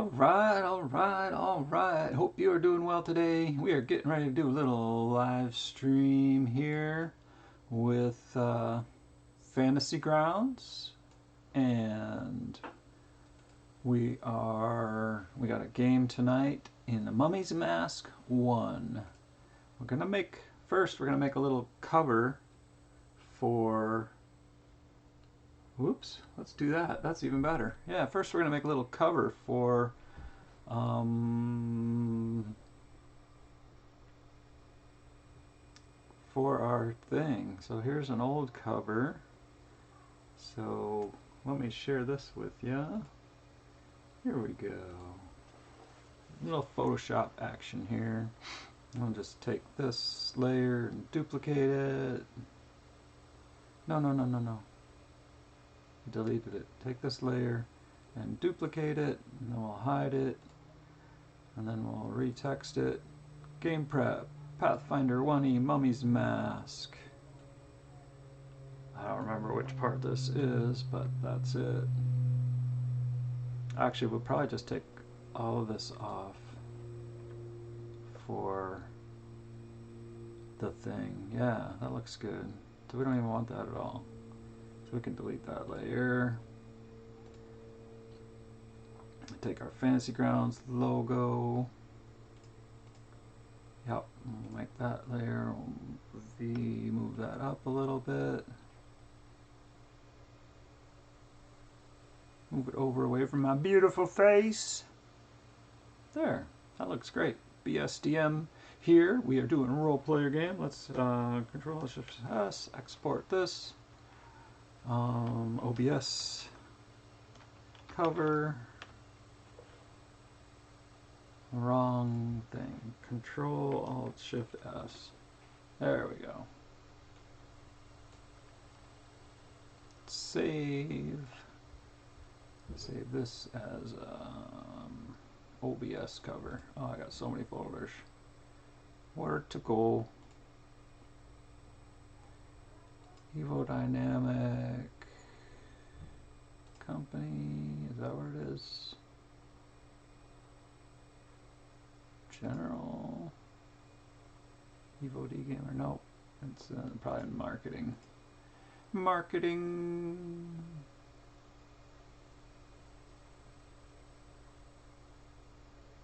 All right. Hope you are doing well today. We are getting ready to do a little live stream here with Fantasy Grounds, and we got a game tonight in the Mummy's Mask 1. We're gonna make a little cover for. Whoops, let's do that. That's even better. Yeah, first we're going to make a little cover for our thing. So here's an old cover. So let me share this with you. Here we go. A little Photoshop action here. I'll just take this layer and duplicate it. No. Deleted it. Take this layer and duplicate it, and then we'll hide it, and then we'll retext it. Game prep, Pathfinder 1E, Mummy's Mask. I don't remember which part this is, but that's it. Actually, we'll probably just take all of this off for the thing. Yeah, that looks good. So we don't even want that at all. We can delete that layer. Take our Fantasy Grounds logo. Yep, we'll make that layer. We'll move that up a little bit. Move it over away from my beautiful face. There, that looks great. BSDM here. We are doing a role player game. Let's Control-Shift-S, export this. OBS cover, wrong thing, Control-Alt-Shift-S, there we go. Save this as OBS cover. Oh, I got so many folders. Where to go? Evo Dynamic Company, is that where it is? General Evo D Gamer, nope, it's probably in marketing.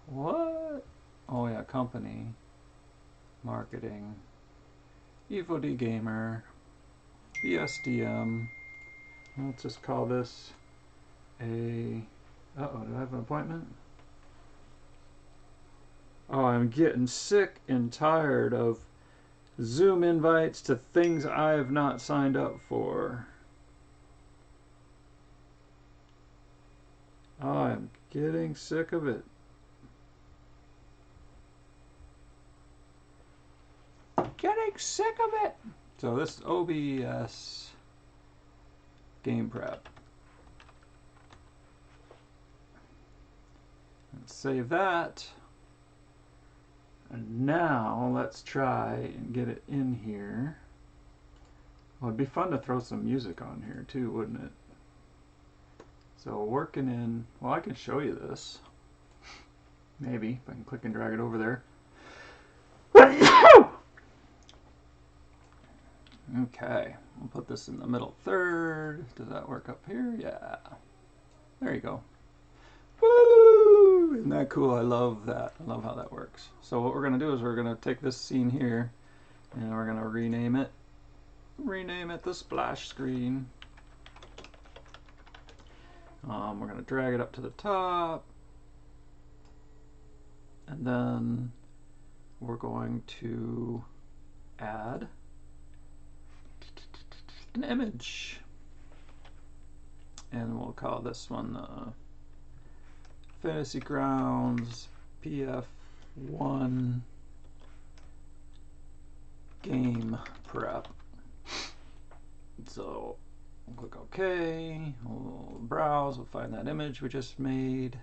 What? Oh yeah, company, marketing, Evo D Gamer, BSDM. Let's just call this a... Uh-oh, do I have an appointment? Oh, I'm getting sick and tired of Zoom invites to things I have not signed up for. I'm getting sick of it. So this OBS game prep. Let's save that. And now let's try and get it in here. Well, it'd be fun to throw some music on here too, wouldn't it? So working in, well, I can show you this. Maybe, if I can click and drag it over there. Okay, we'll put this in the middle third. Does that work up here? Yeah. There you go. Woo! Isn't that cool? I love that. I love how that works. So what we're going to do is we're going to take this scene here and we're going to rename it. Rename it the splash screen. We're going to drag it up to the top. And then we're going to add an image, and we'll call this one Fantasy Grounds PF1 Game Prep. So we'll click OK, we'll browse, we'll find that image we just made.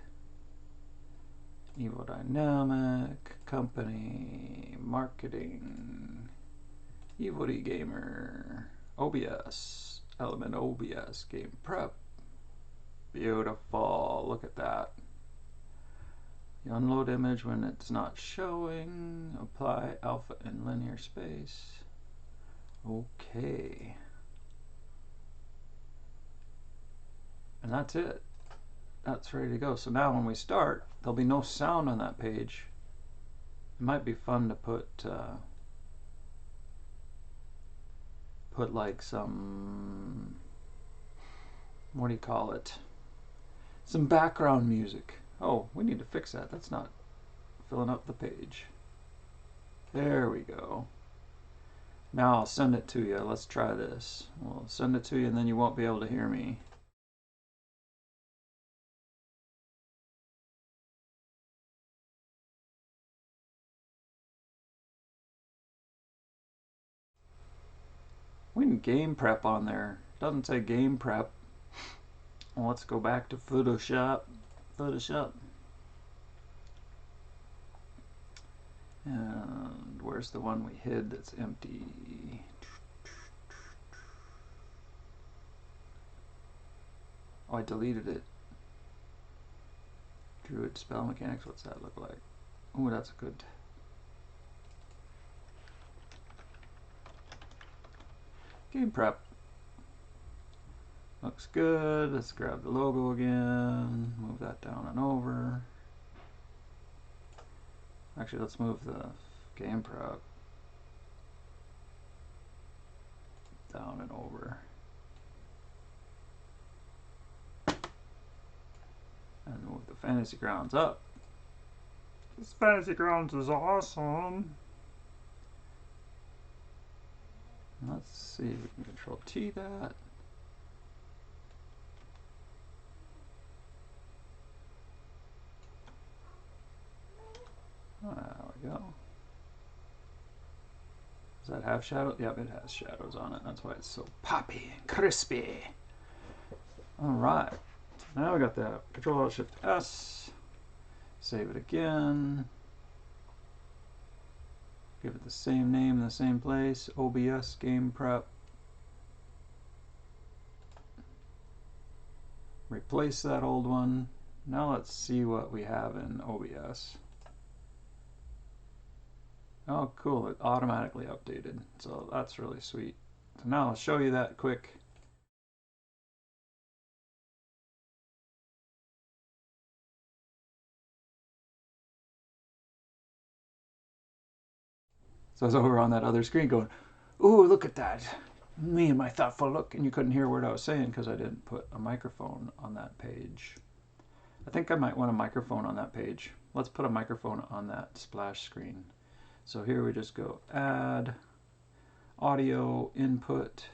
Evo Dynamic, Company, Marketing, Evo D Gamer, OBS, Element OBS, Game Prep. Beautiful, look at that. The unload image when it's not showing. Apply alpha in linear space. Okay. And that's it. That's ready to go. So now when we start, there'll be no sound on that page. It might be fun to put like some, what do you call it? Some background music. Oh, we need to fix that. That's not filling up the page. There we go. Now I'll send it to you. Let's try this. We'll send it to you and then you won't be able to hear me. We can game prep on there. Doesn't say game prep. Well, let's go back to Photoshop. And where's the one we hid that's empty? Oh, I deleted it. Druid spell mechanics, what's that look like? Oh, that's good. Game prep. Looks good. Let's grab the logo again. Move that down and over. Actually, let's move the game prep down and over. And move the Fantasy Grounds up. This Fantasy Grounds is awesome. Let's see, we can Control T that. There we go. Does that have shadows? Yep, it has shadows on it. That's why it's so poppy and crispy. Alright. So now we got that. Control Alt Shift S. Save it again. Give it the same name in the same place. OBS Game Prep. Replace that old one. Now let's see what we have in OBS. Oh, cool. It automatically updated. So that's really sweet. So now I'll show you that quick. So I was over on that other screen going, ooh, look at that. Me and my thoughtful look. And you couldn't hear a word I was saying because I didn't put a microphone on that page. I think I might want a microphone on that page. Let's put a microphone on that splash screen. So here we just go add audio input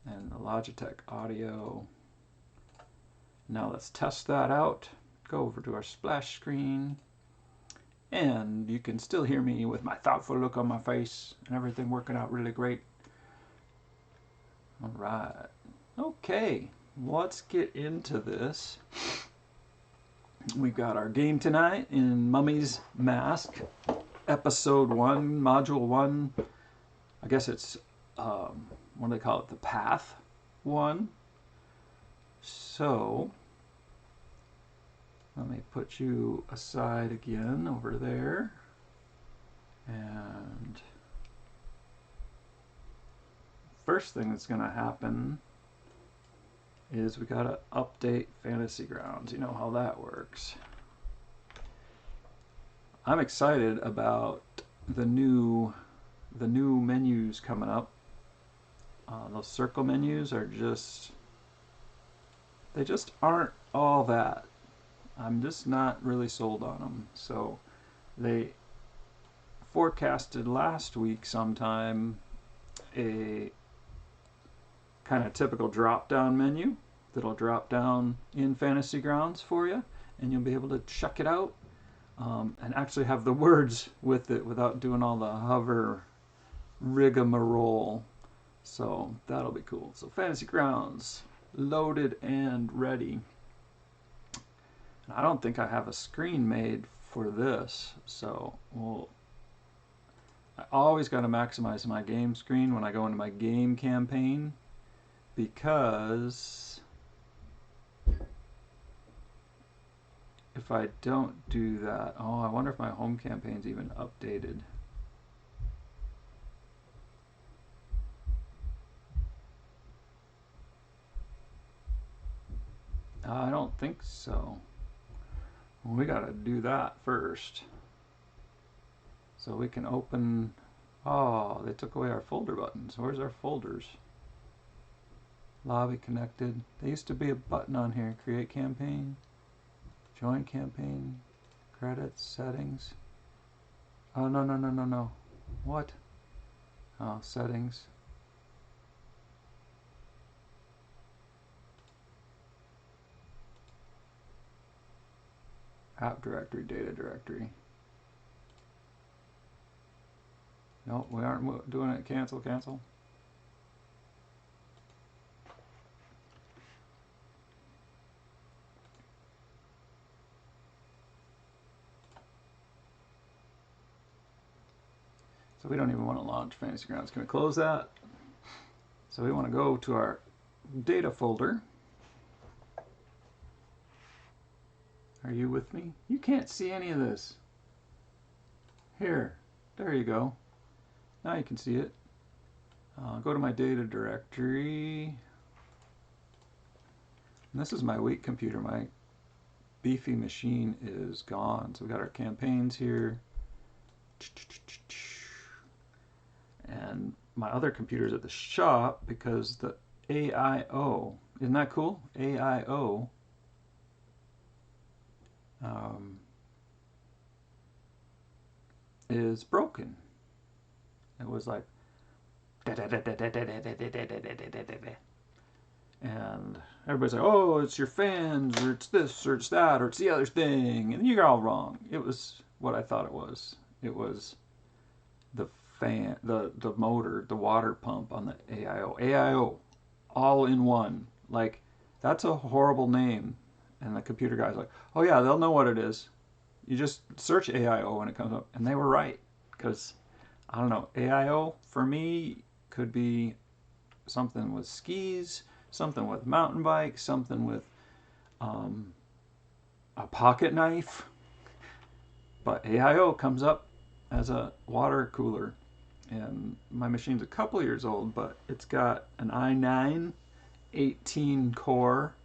and the Logitech audio. Now let's test that out. Go over to our splash screen. And you can still hear me with my thoughtful look on my face and everything working out really great. All right. Okay, let's get into this. We've got our game tonight in Mummy's Mask, Episode 1, Module 1. I guess it's, what do they call it? The Path 1. So, let me put you aside again over there. And first thing that's going to happen is we got to update Fantasy Grounds. You know how that works. I'm excited about the new menus coming up. Those circle menus are just, they just aren't all that. I'm just not really sold on them. So they forecasted last week sometime a kind of typical drop-down menu that'll drop down in Fantasy Grounds for you, and you'll be able to check it out and actually have the words with it without doing all the hover rigmarole. So that'll be cool. So Fantasy Grounds loaded and ready. And I don't think I have a screen made for this, so I always got to maximize my game screen when I go into my game campaign, because if I don't do that, oh, I wonder if my home campaign's even updated. I don't think so. We gotta do that first. So we can open, oh, they took away our folder buttons. Where's our folders? Lobby connected. There used to be a button on here, create campaign, join campaign, credits, settings. Oh, no, no, no, no, no. What? Oh, settings. App directory, data directory. No, we aren't doing it. Cancel, cancel. So we don't even want to launch Fantasy Grounds. Can we close that? So we want to go to our data folder. Are you with me? You can't see any of this. Here, there you go. Now you can see it. Go to my data directory. And this is my weak computer. My beefy machine is gone. So we got our campaigns here. And my other computer's at the shop because the AIO, isn't that cool? AIO is broken. It was like, and everybody's like, oh, it's your fans, or it's this, or it's that, or it's the other thing, and you're all wrong. It was what I thought it was. It was the fan, the motor, the water pump on the AIO. AIO, all in one. Like, that's a horrible name. And the computer guy's like, oh yeah, they'll know what it is. You just search AIO when it comes up. And they were right. Because, I don't know, AIO for me could be something with skis, something with mountain bike, something with a pocket knife. But AIO comes up as a water cooler. And my machine's a couple years old, but it's got an i9 18 core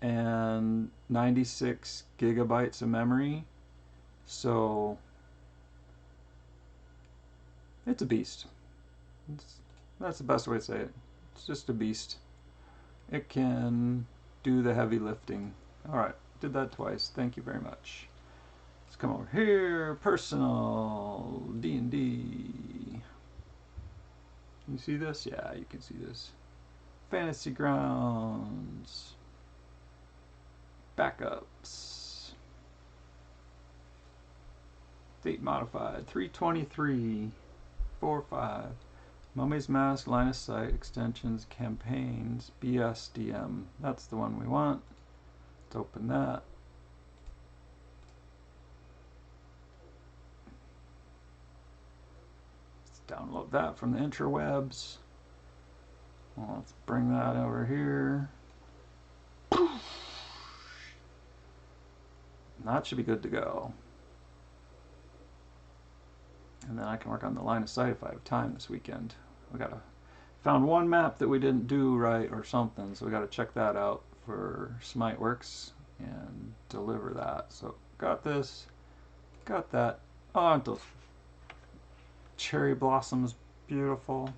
and 96 gigabytes of memory. So it's a beast. That's the best way to say it. It's just a beast. It can do the heavy lifting. All right, did that twice. Thank you very much. Let's come over here. Personal D&D. You see this? Yeah, you can see this. Fantasy Grounds. Backups. Date modified. 3/23/45. Mummy's Mask, Line of Sight, Extensions, Campaigns, BSDM. That's the one we want. Let's open that. Let's download that from the interwebs. Well, let's bring that over here. That should be good to go. And then I can work on the line of sight if I have time this weekend. We found one map that we didn't do right or something, so we got to check that out for Smiteworks and deliver that. So got this, got that. Oh, aren't those cherry blossoms beautiful?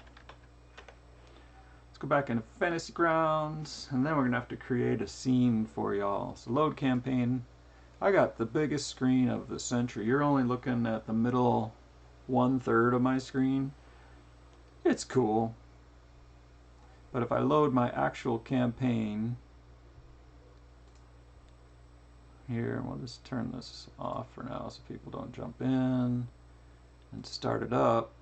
Let's go back into Fantasy Grounds, and then we're gonna have to create a scene for y'all. So load campaign. I got the biggest screen of the century. You're only looking at the middle 1/3 of my screen. It's cool. But if I load my actual campaign here, we'll just turn this off for now so people don't jump in and start it up.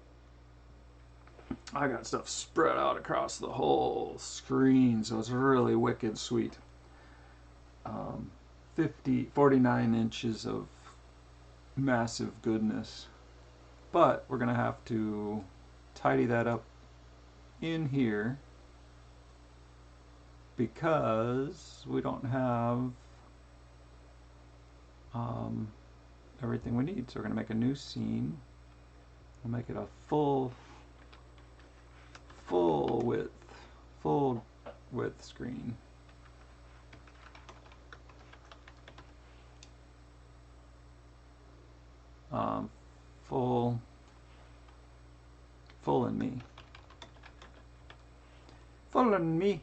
I got stuff spread out across the whole screen, so it's really wicked sweet. 49 inches of massive goodness. But we're going to have to tidy that up in here because we don't have everything we need. So we're going to make a new scene. We'll make it a full width screen. Full in me. Full in me.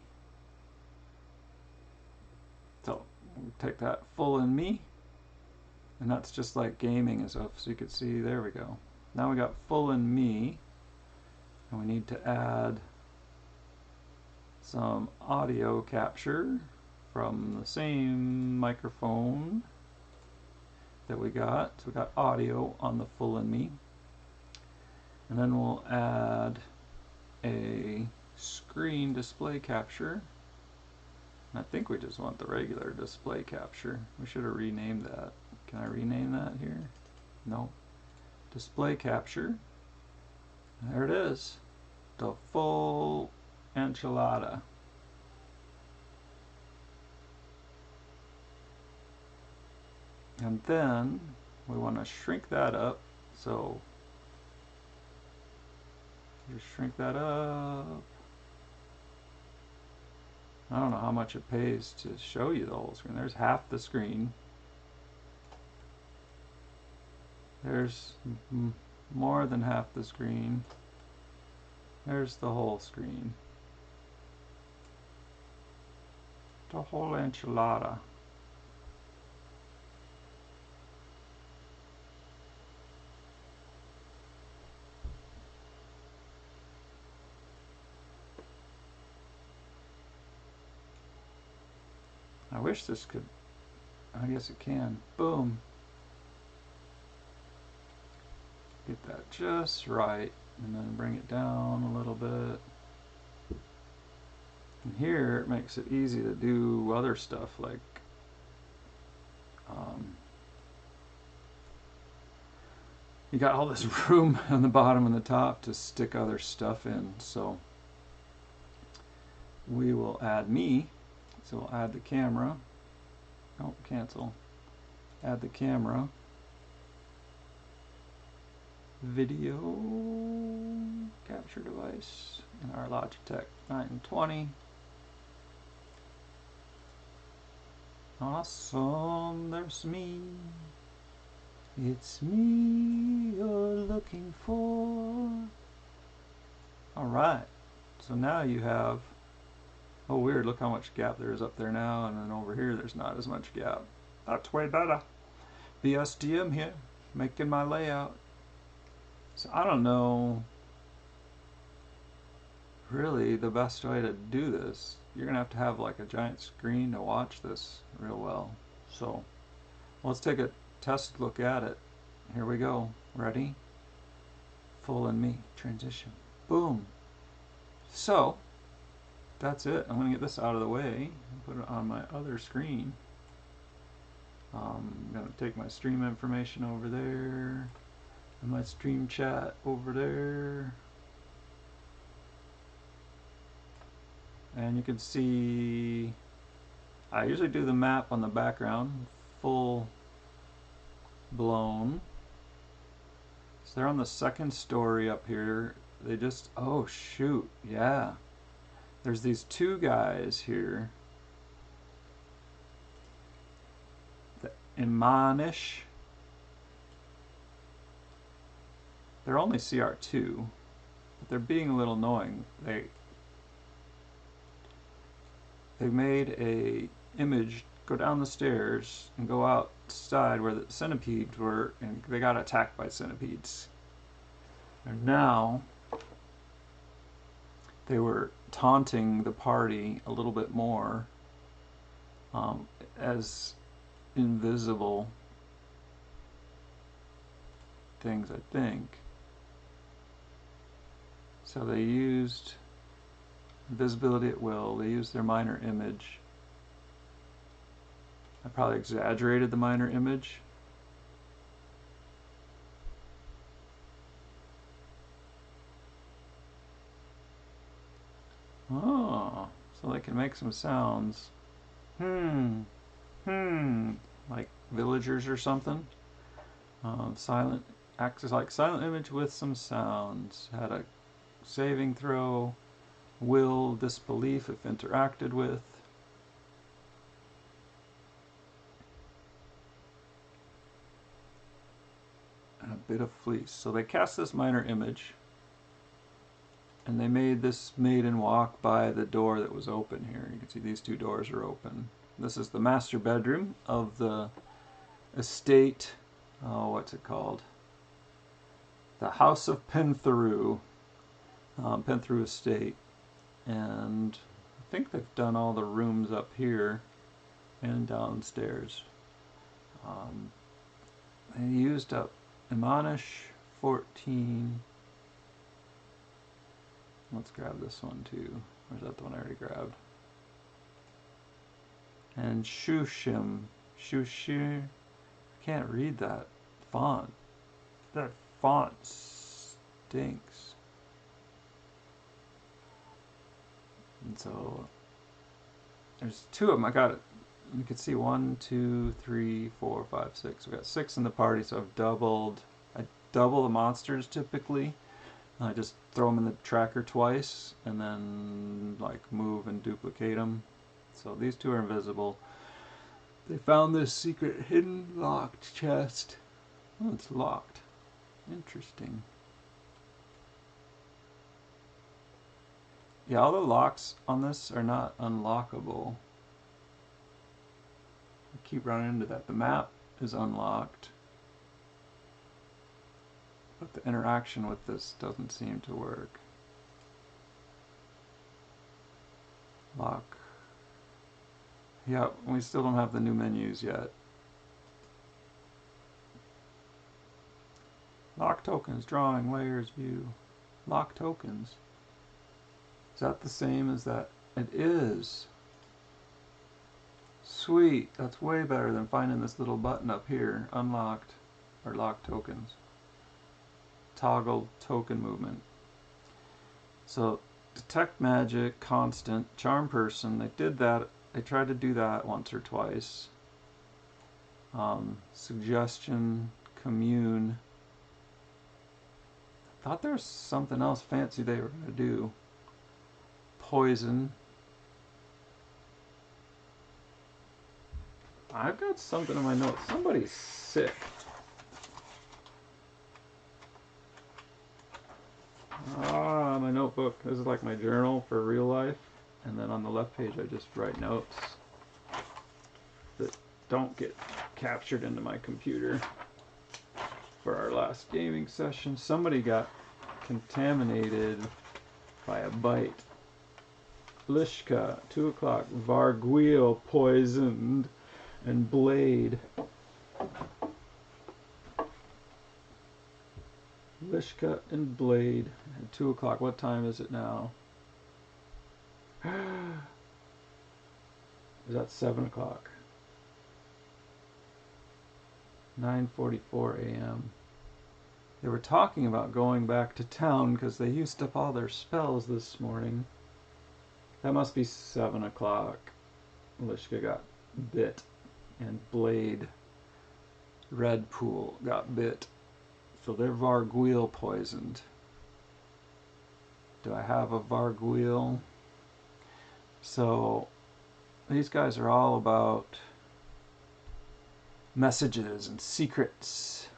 So we'll take that full in me, and that's just like gaming and stuff. So you can see, there we go. Now we got full in me, and we need to add some audio capture from the same microphone that we got. So we got audio on the full in me. And then we'll add a screen display capture. And I think we just want the regular display capture. We should have renamed that. Can I rename that here? No. Display capture. There it is. The full enchilada. And then we want to shrink that up. So just shrink that up. I don't know how much it pays to show you the whole screen. There's half the screen. There's more than half the screen. There's the whole screen. The whole enchilada. I wish this could, I guess it can. Boom. Get that just right, and then bring it down a little bit. And here it makes it easy to do other stuff like you got all this room on the bottom and the top to stick other stuff in. So we will add me. So we'll add the camera. Oh, cancel. Add the camera. Video capture device in our Logitech 920. Awesome, there's me. It's me you're looking for. Alright, so now you have, oh weird, look how much gap there is up there now, and then over here there's not as much gap. That's way better. BSDM here, making my layout. So I don't know really the best way to do this. You're gonna have to have like a giant screen to watch this real well. So let's take a test look at it. Here we go. Ready? Full in me. Transition. Boom. So that's it. I'm gonna get this out of the way and put it on my other screen. I'm gonna take my stream information over there and my stream chat over there. And you can see I usually do the map on the background full blown. So they're on the second story up here. They just, oh shoot, yeah. There's these two guys here. The Imanish. They're only CR2, but they're being a little annoying. They made a image go down the stairs and go outside where the centipedes were, and they got attacked by centipedes. And now they were taunting the party a little bit more as invisible things, I think. So they used visibility at will. They used their minor image. I probably exaggerated the minor image. Oh, so they can make some sounds. Like villagers or something. Silent acts as like silent image with some sounds. Had a saving throw, will, disbelief if interacted with. And a bit of fleece. So they cast this minor image, and they made this maiden walk by the door that was open here. You can see these two doors are open. This is the master bedroom of the estate. Oh, what's it called? The House of Pentheru. Pentheru Estate. And I think they've done all the rooms up here and downstairs. They used up Imanish 14. Let's grab this one too. Or is that the one I already grabbed? And Shushim. Shushir. I can't read that font. That font stinks. And so there's two of them. I got it. You can see 1, 2, 3, 4, 5, 6. We got 6 in the party, so I've doubled. I double the monsters typically. I just throw them in the tracker twice, and then like move and duplicate them. So these two are invisible. They found this secret hidden locked chest. Oh, it's locked. Interesting. Yeah, all the locks on this are not unlockable. I keep running into that. The map is unlocked, but the interaction with this doesn't seem to work. Lock. Yeah, we still don't have the new menus yet. Lock tokens, drawing, layers, view. Lock tokens. Is that the same as that? It is. Sweet, that's way better than finding this little button up here. Unlocked, or lock tokens. Toggle token movement. So, detect magic, constant, charm person, they did that. They tried to do that once or twice. Suggestion, commune. I thought there was something else fancy they were going to do. Poison. I've got something in my notes. Somebody's sick. Ah, my notebook. This is like my journal for real life. And then on the left page I just write notes that don't get captured into my computer. For our last gaming session, somebody got contaminated by a bite. Lishka, 2 o'clock. Varguil poisoned, and Blade. Lishka and Blade at 2 o'clock. What time is it now? Is that 7 o'clock? 9:44 a.m. They were talking about going back to town because they used up all their spells this morning. That must be 7 o'clock. Lishka got bit, and Blade, Red Pool, got bit. So they're Varguil poisoned. Do I have a Varguil? So these guys are all about messages and secrets.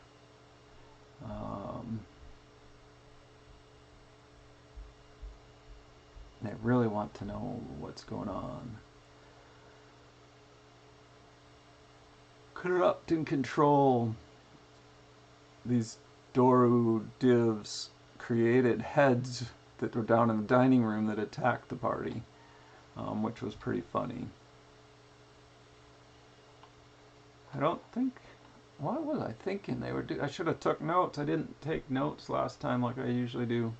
They really want to know what's going on. Corrupt and control. These Doru divs created heads that were down in the dining room that attacked the party, which was pretty funny. I don't think... What was I thinking they were doing? I should have took notes. I didn't take notes last time like I usually do.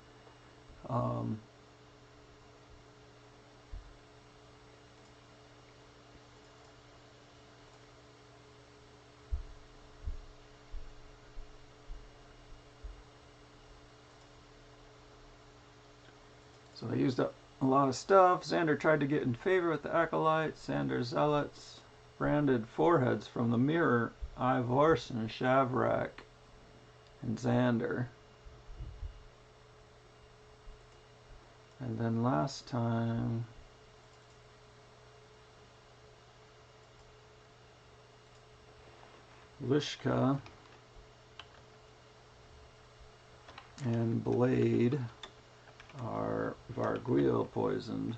So they used up a lot of stuff. Xander tried to get in favor with the acolytes. Xander zealots. Branded foreheads from the mirror Ivorson, Shavrak, and Xander. And then last time, Lishka and Blade are Varguil poisoned.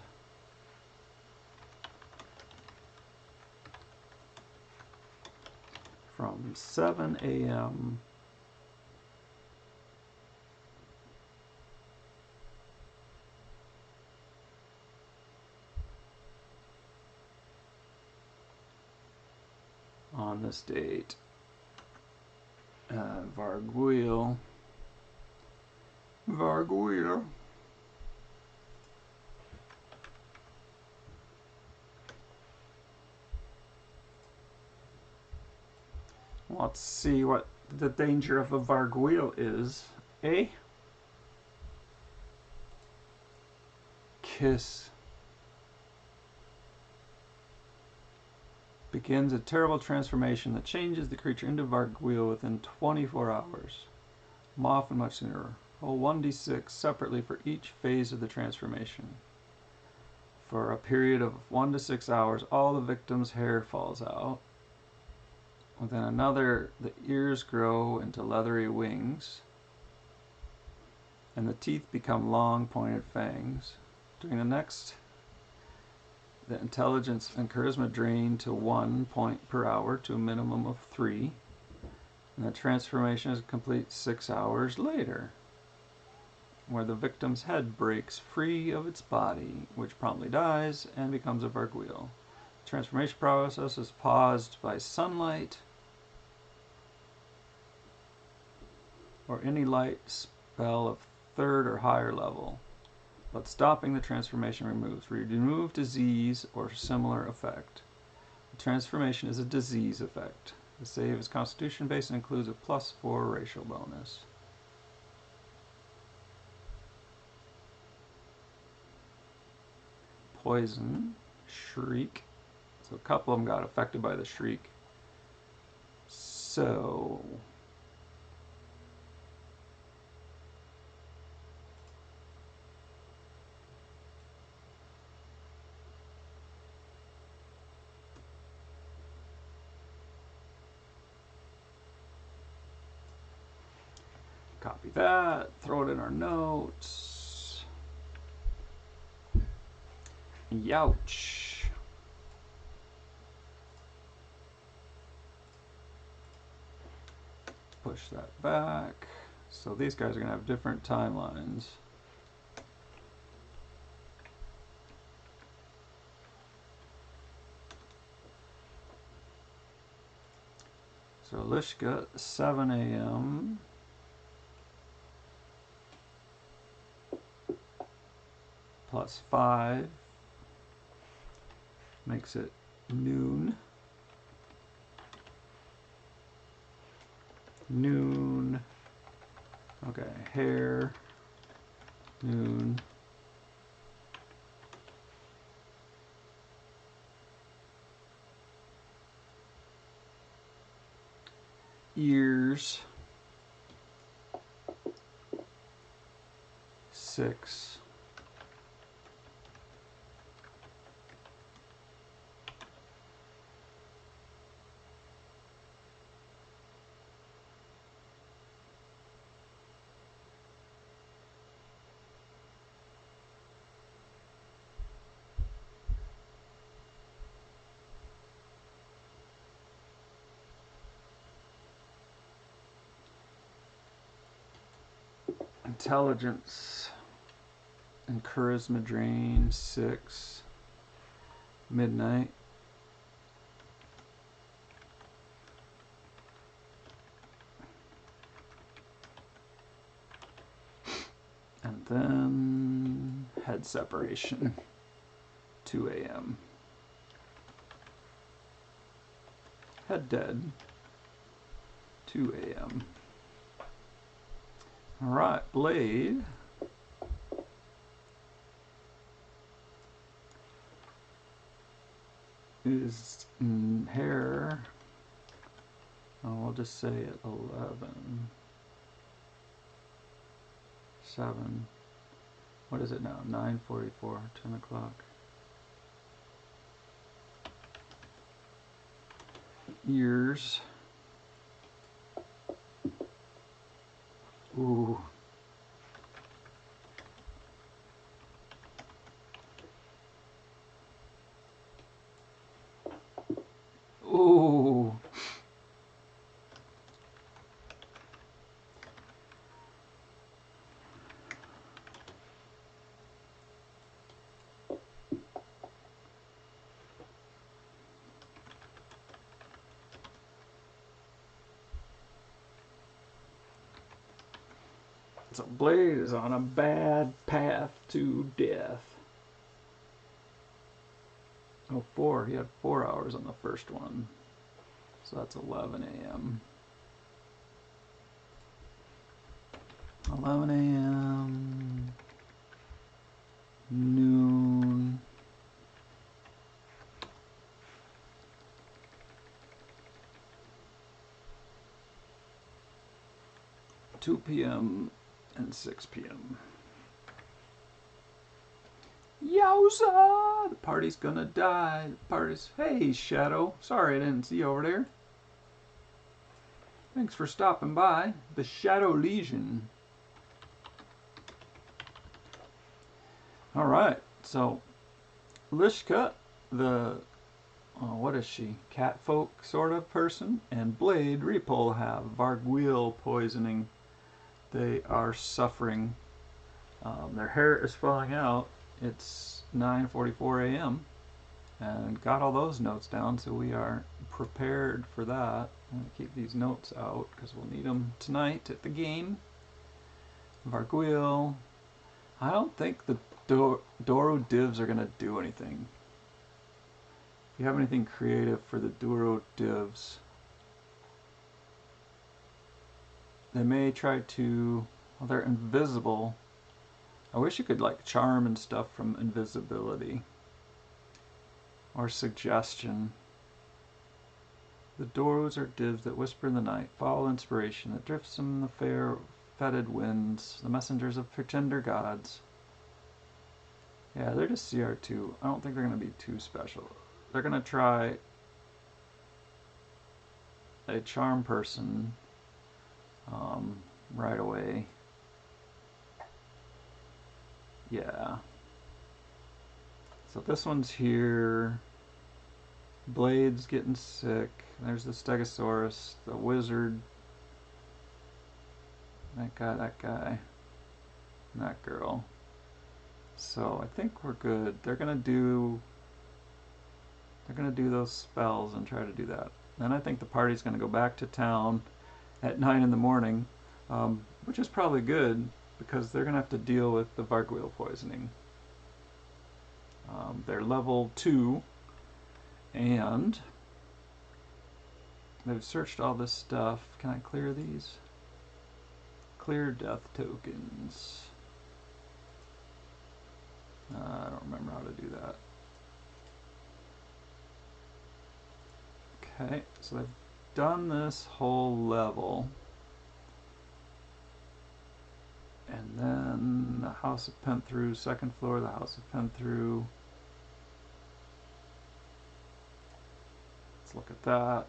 From 7 a.m. on this date. Varguil. Let's see what the danger of a Varguil is. A kiss. Begins a terrible transformation that changes the creature into Varguil within 24 hours. Often much sooner. Roll 1d6 separately for each phase of the transformation. For a period of 1 to 6 hours, all the victim's hair falls out. Within another, the ears grow into leathery wings, and the teeth become long, pointed fangs. During the next, the intelligence and charisma drain to 1 point per hour to a minimum of 3, and the transformation is complete 6 hours later, where the victim's head breaks free of its body, which promptly dies and becomes a Varguil. The transformation process is paused by sunlight or any light spell of 3rd or higher level, but stopping the transformation remove disease or similar effect. The transformation is a disease effect. The save is Constitution based and includes a +4 racial bonus. Poison, shriek. So a couple of them got affected by the shriek. So copy that, throw it in our notes. Youch. Push that back. So these guys are going to have different timelines. So Lishka, 7 a.m. +5 makes it noon. Noon. Okay, hair. Noon. Ears. 6. Intelligence and charisma drain 6. Midnight. And then head separation 2 a.m. Head dead 2 a.m. Alright, Blade is hair Oh, we'll just say at 11. 7. What is it now? 9:44. 10 o'clock. Years. Ooh. Ooh. So Blade is on a bad path to death. Oh, 4. He had 4 hours on the first one. So that's 11 a.m. 11 a.m. Noon. Two p.m. and 6 p.m. Yowza! The party's gonna die. The party's... Hey, Shadow. Sorry I didn't see you over there. Thanks for stopping by. The Shadow Legion. Alright, so Lishka, the... what is she? Catfolk sort of person, and Blade Repo have Varguil poisoning. They are suffering. Their hair is falling out. It's 9:44 a.m. and got all those notes down, so we are prepared for that. I'm going to keep these notes out because we'll need them tonight at the game. Varguil. I don't think the Doro divs are going to do anything. If you have anything creative for the Doro divs, they may try to... Well, they're invisible. I wish you could like charm and stuff from invisibility. Or suggestion. The Doros are divs that whisper in the night, follow inspiration that drifts in the fair fetid winds, the messengers of pretender gods. Yeah, they're just CR2. I don't think they're going to be too special. They're going to try a charm person right away. Yeah. So this one's here. Blade's getting sick. There's the Stegosaurus, the wizard. That guy. And that girl. So I think we're good. They're gonna do those spells and try to do that. Then I think the party's gonna go back to town at 9 in the morning, which is probably good because they're gonna have to deal with the Varguil poisoning. They're level 2 and they've searched all this stuff. Can I clear these? Clear death tokens. I don't remember how to do that. Okay, so they've done this whole level. And then the House of Penthru, second floor, the House of Penthru. Let's look at that.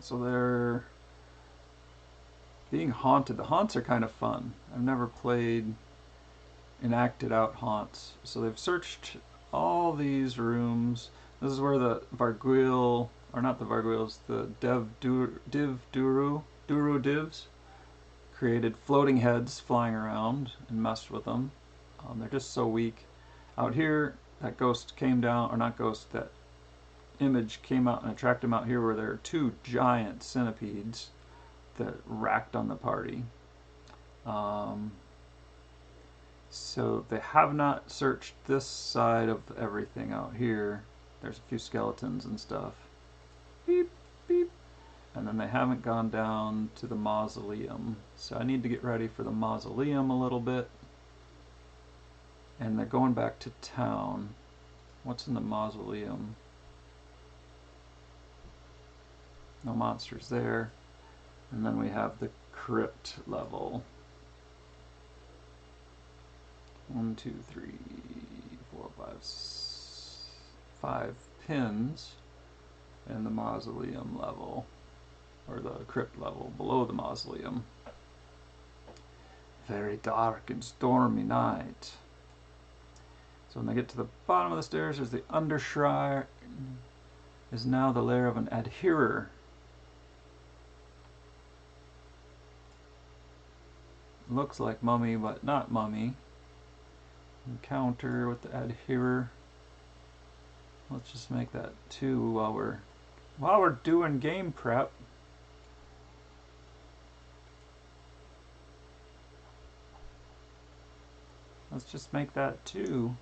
So they're being haunted. The haunts are kind of fun. I've never played enacted out haunts. So they've searched all these rooms. This is where the Varguil, or not the Varguils, the Duro divs created floating heads flying around and messed with them. They're just so weak. Out here, that ghost came down, or not ghost, that image came out and attracted them out here where there are 2 giant centipedes that racked on the party. So they have not searched this side of everything out here. There's a few skeletons and stuff. Beep, beep. And then they haven't gone down to the mausoleum. So I need to get ready for the mausoleum a little bit. And they're going back to town. What's in the mausoleum? No monsters there. And then we have the crypt level. 1, 2, 3, 4, 5 pins in the mausoleum level, or the crypt level below the mausoleum. Very dark and stormy night. So when they get to the bottom of the stairs, there's the Undershrine, is now the lair of an adherer. Looks like mummy, but not mummy. Encounter with the adherer. Let's just make that 2 while we're doing game prep. Let's just make that 2.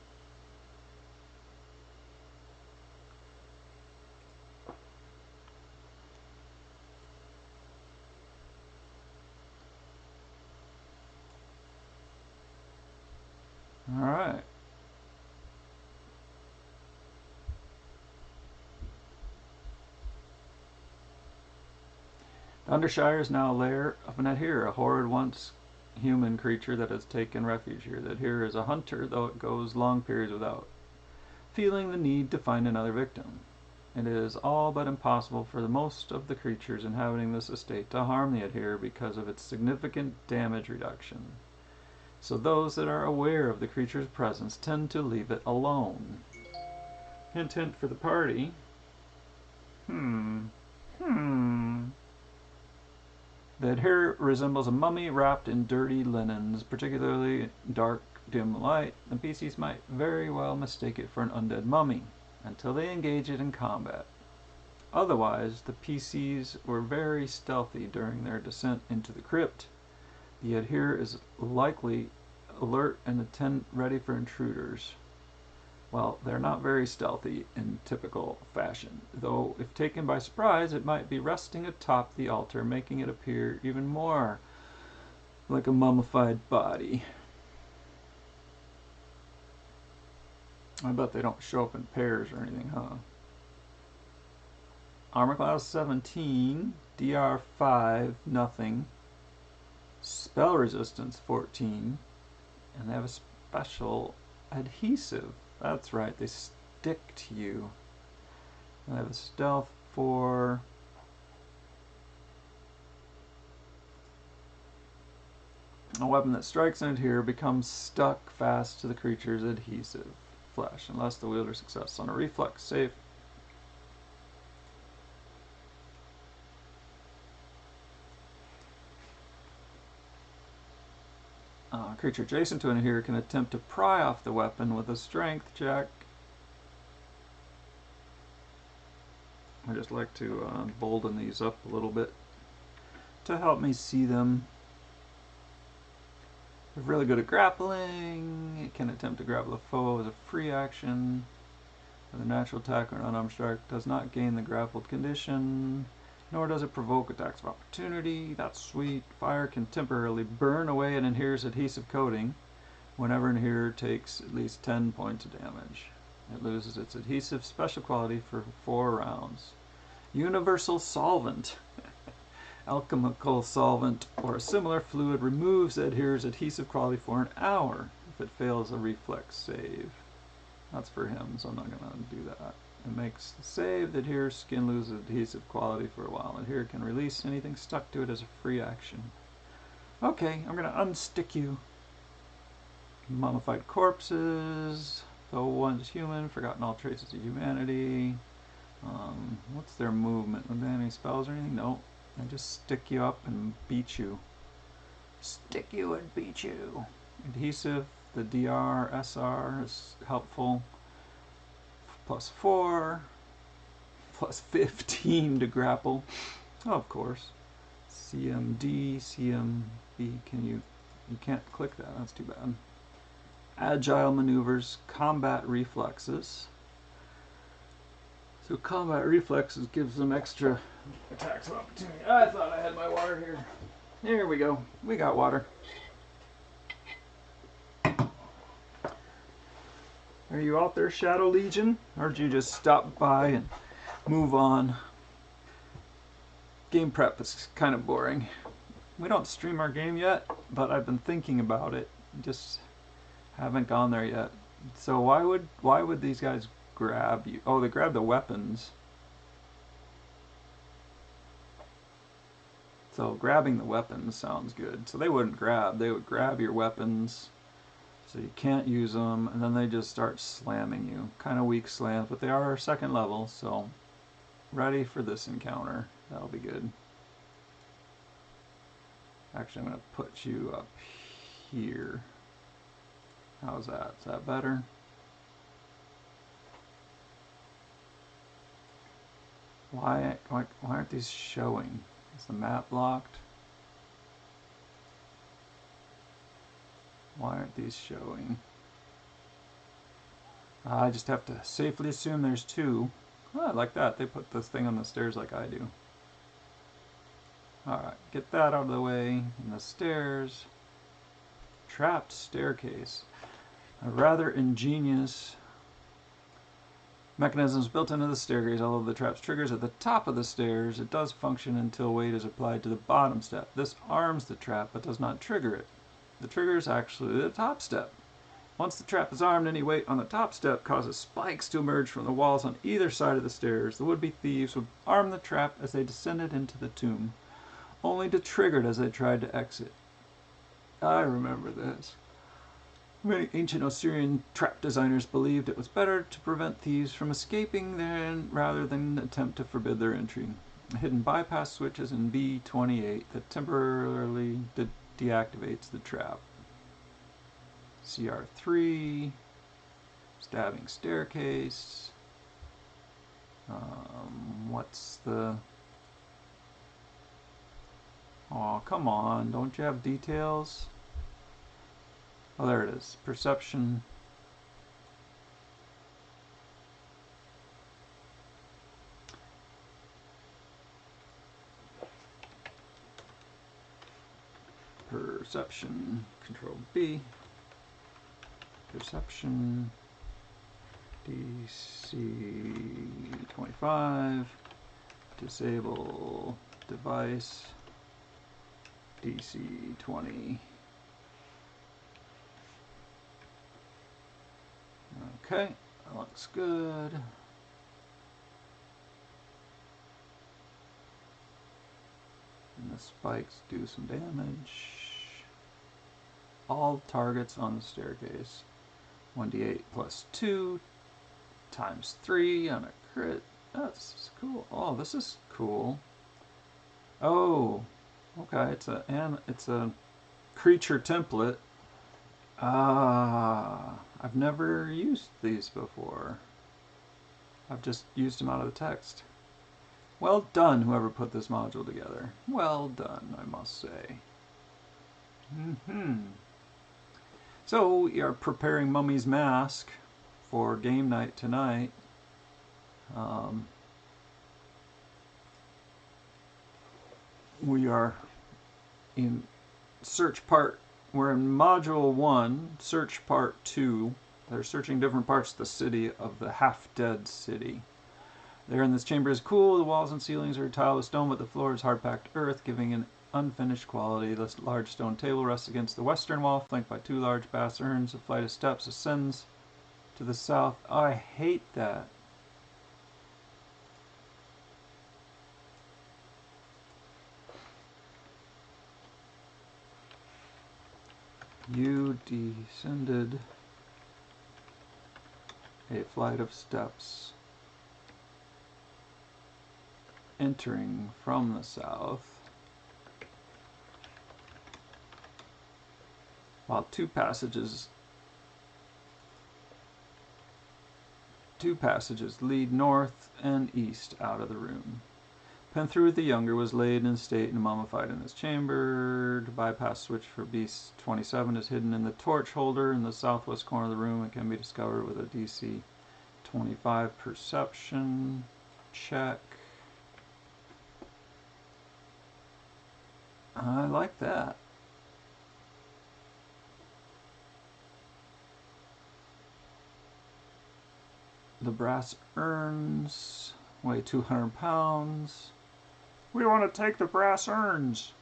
All right. The Undershire is now a lair of an adherer, a horrid once human creature that has taken refuge here. The adherer is a hunter, though it goes long periods without feeling the need to find another victim. It is all but impossible for the most of the creatures inhabiting this estate to harm the adherer because of its significant damage reduction. So those that are aware of the creature's presence tend to leave it alone. Hint, hint for the party. The adherer resembles a mummy wrapped in dirty linens, particularly dark, dim light. The PCs might very well mistake it for an undead mummy until they engage it in combat. Otherwise, the PCs were very stealthy during their descent into the crypt. The adherer is likely alert and ready for intruders. Well, they're not very stealthy in typical fashion, though if taken by surprise, it might be resting atop the altar, making it appear even more like a mummified body. I bet they don't show up in pairs or anything, huh? Armor class 17, DR 5, nothing. Spell resistance 14, and they have a special adhesive. That's right, they stick to you. And they have a stealth 4. A weapon that strikes an adherer becomes stuck fast to the creature's adhesive flesh unless the wielder success on a reflex save. A creature adjacent to an adherer can attempt to pry off the weapon with a strength check. I just like to bolden these up a little bit to help me see them. They're really good at grappling. It can attempt to grapple a foe as a free action. With a natural attack or an unarmed strike, does not gain the grappled condition, nor does it provoke attacks of opportunity. That's sweet. Fire can temporarily burn away an adherer's adhesive coating whenever an adherer takes at least 10 points of damage. It loses its adhesive special quality for 4 rounds. Universal solvent. Alchemical solvent or a similar fluid removes the adherer's adhesive quality for an hour if it fails a reflex save. That's for him, so I'm not going to do that. It makes the save. The adherer's skin loses adhesive quality for a while. The adherer can release anything stuck to it as a free action. Okay, I'm going to unstick you. Mummified corpses. Though once human, forgotten all traces of humanity. What's their movement? Are there any spells or anything? No. They just stick you up and beat you. Stick you and beat you. Adhesive, the DR, SR is helpful. +4. +15 to grapple. Oh, of course. CMD, CMB. You can't click that. That's too bad. Agile maneuvers, combat reflexes. So combat reflexes gives them extra attacks of opportunity. I thought I had my water here. Here we go. We got water. Are you out there, Shadow Legion? Or did you just stop by and move on? game prep is kind of boring. We don't stream our game yet, but I've been thinking about it. Just haven't gone there yet. So why would these guys grab you? Oh, they grab the weapons. So grabbing the weapons sounds good. So they wouldn't grab. They would grab your weapons. So you can't use them, and then they just start slamming you. Kind of weak slams, but they are second level, so ready for this encounter. That'll be good. Actually, I'm going to put you up here. How's that? Is that better? Why aren't these showing? Is the map blocked? Why aren't these showing? I just have to safely assume there's two. Oh, I like that. They put this thing on the stairs like I do. Alright, get that out of the way. And the stairs. Trapped staircase. A rather ingenious mechanisms built into the staircase. Although the trap's triggers at the top of the stairs, it does function until weight is applied to the bottom step. This arms the trap but does not trigger it. The trigger is actually the top step. Once the trap is armed, any weight on the top step causes spikes to emerge from the walls on either side of the stairs. The would-be thieves would arm the trap as they descended into the tomb, only to trigger it as they tried to exit. I remember this. Many ancient Osirian trap designers believed it was better to prevent thieves from escaping rather than attempt to forbid their entry. A hidden bypass switch is in B28 that temporarily deactivates the trap. CR3, stabbing staircase. What's the... Oh, come on, don't you have details? Oh, there it is. Perception. Perception. Control B. Perception. DC 25. Disable device. DC 20. Okay, that looks good. And the spikes do some damage. All targets on the staircase. 1d8 plus 2 times 3 on a crit. Oh, this is cool. Oh, this is cool. Oh, okay. It's a creature template. I've never used these before. I've just used them out of the text. Well done, whoever put this module together. Well done, I must say. So we are preparing Mummy's Mask for game night tonight. We are in search part. We're in module 1, search part 2. They're searching different parts of the city, of the half-dead city. There in this chamber is cool. The walls and ceilings are tiled with stone, but the floor is hard-packed earth, giving an unfinished quality. This large stone table rests against the western wall, flanked by 2 large bass urns. A flight of steps ascends to the south. Oh, I hate that. You descended a flight of steps, entering from the south, while two passages lead north and east out of the room. Penthrood the Younger was laid in state and mummified in his chamber. The bypass switch for Beast 27 is hidden in the torch holder in the southwest corner of the room. It can be discovered with a DC 25 perception check. I like that. The brass urns weigh 200 pounds. We want to take the brass urns.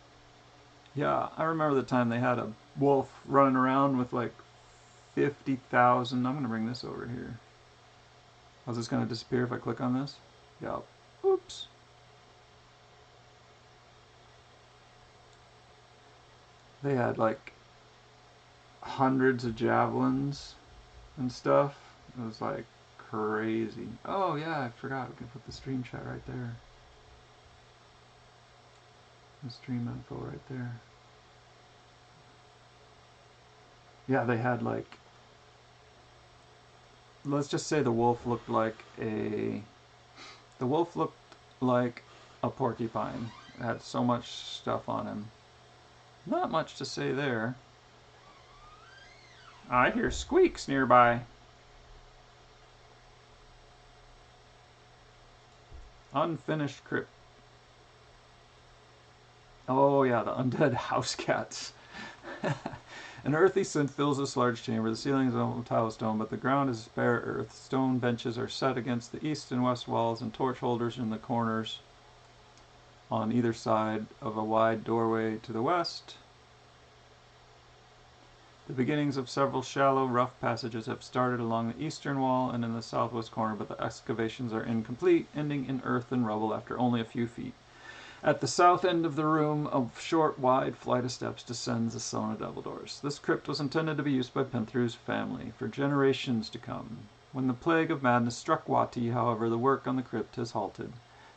Yeah, I remember the time they had a wolf running around with like 50,000. I'm going to bring this over here. Oh, is this going to disappear if I click on this? Yeah. Oops. They had like hundreds of javelins and stuff. It was like crazy. Oh yeah, I forgot. We can put the stream chat right there. The stream info right there. Yeah, they had like, let's just say the wolf looked like a porcupine. It had so much stuff on him. Not much to say there. I hear squeaks nearby. Unfinished crypt. Oh yeah, the undead house cats. An earthy scent fills this large chamber. The ceiling is of tile stone, but the ground is bare earth. Stone benches are set against the east and west walls, and torch holders in the corners on either side of a wide doorway to the west. The beginnings of several shallow, rough passages have started along the eastern wall and in the southwest corner, but the excavations are incomplete, ending in earth and rubble after only a few feet. At the south end of the room, a short, wide flight of steps descends the stone of devil doors. This crypt was intended to be used by Penthru's family for generations to come. When the plague of madness struck Wati, however, the work on the crypt has halted,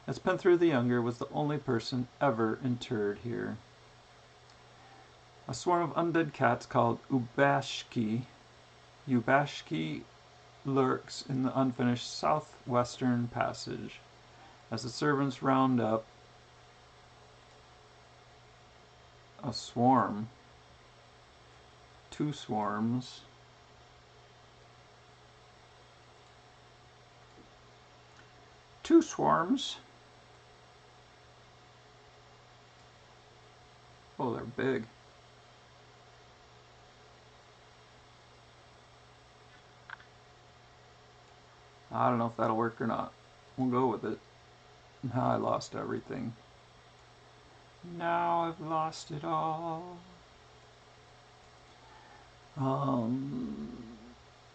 as Penthru the Younger was the only person ever interred here. A swarm of undead cats called Ubashki lurks in the unfinished southwestern passage. As the servants round up a swarm, two swarms, oh, they're big. I don't know if that'll work or not. We'll go with it. Now I lost everything. Now I've lost it all.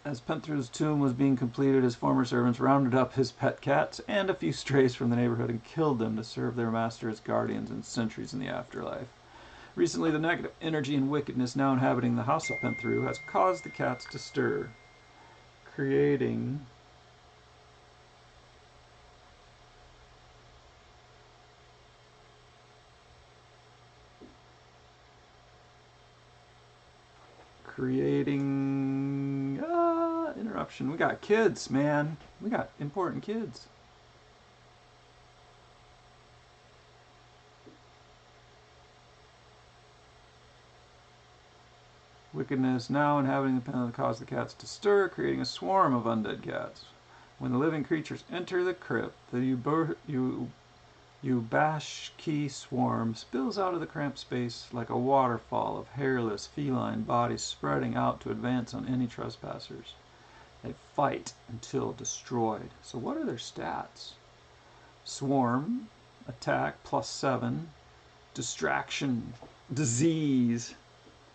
As Penthru's tomb was being completed, his former servants rounded up his pet cats and a few strays from the neighborhood and killed them to serve their master as guardians and sentries in the afterlife. Recently, the negative energy and wickedness now inhabiting the house of Penthru has caused the cats to stir, creating interruption. We got kids, man. We got important kids. Wickedness now inhabiting the pen caused the cats to stir, creating a swarm of undead cats. When the living creatures enter the crypt, the Ubashki swarm spills out of the cramped space like a waterfall of hairless feline bodies spreading out to advance on any trespassers. They fight until destroyed. So what are their stats? Swarm, attack +7, distraction, disease,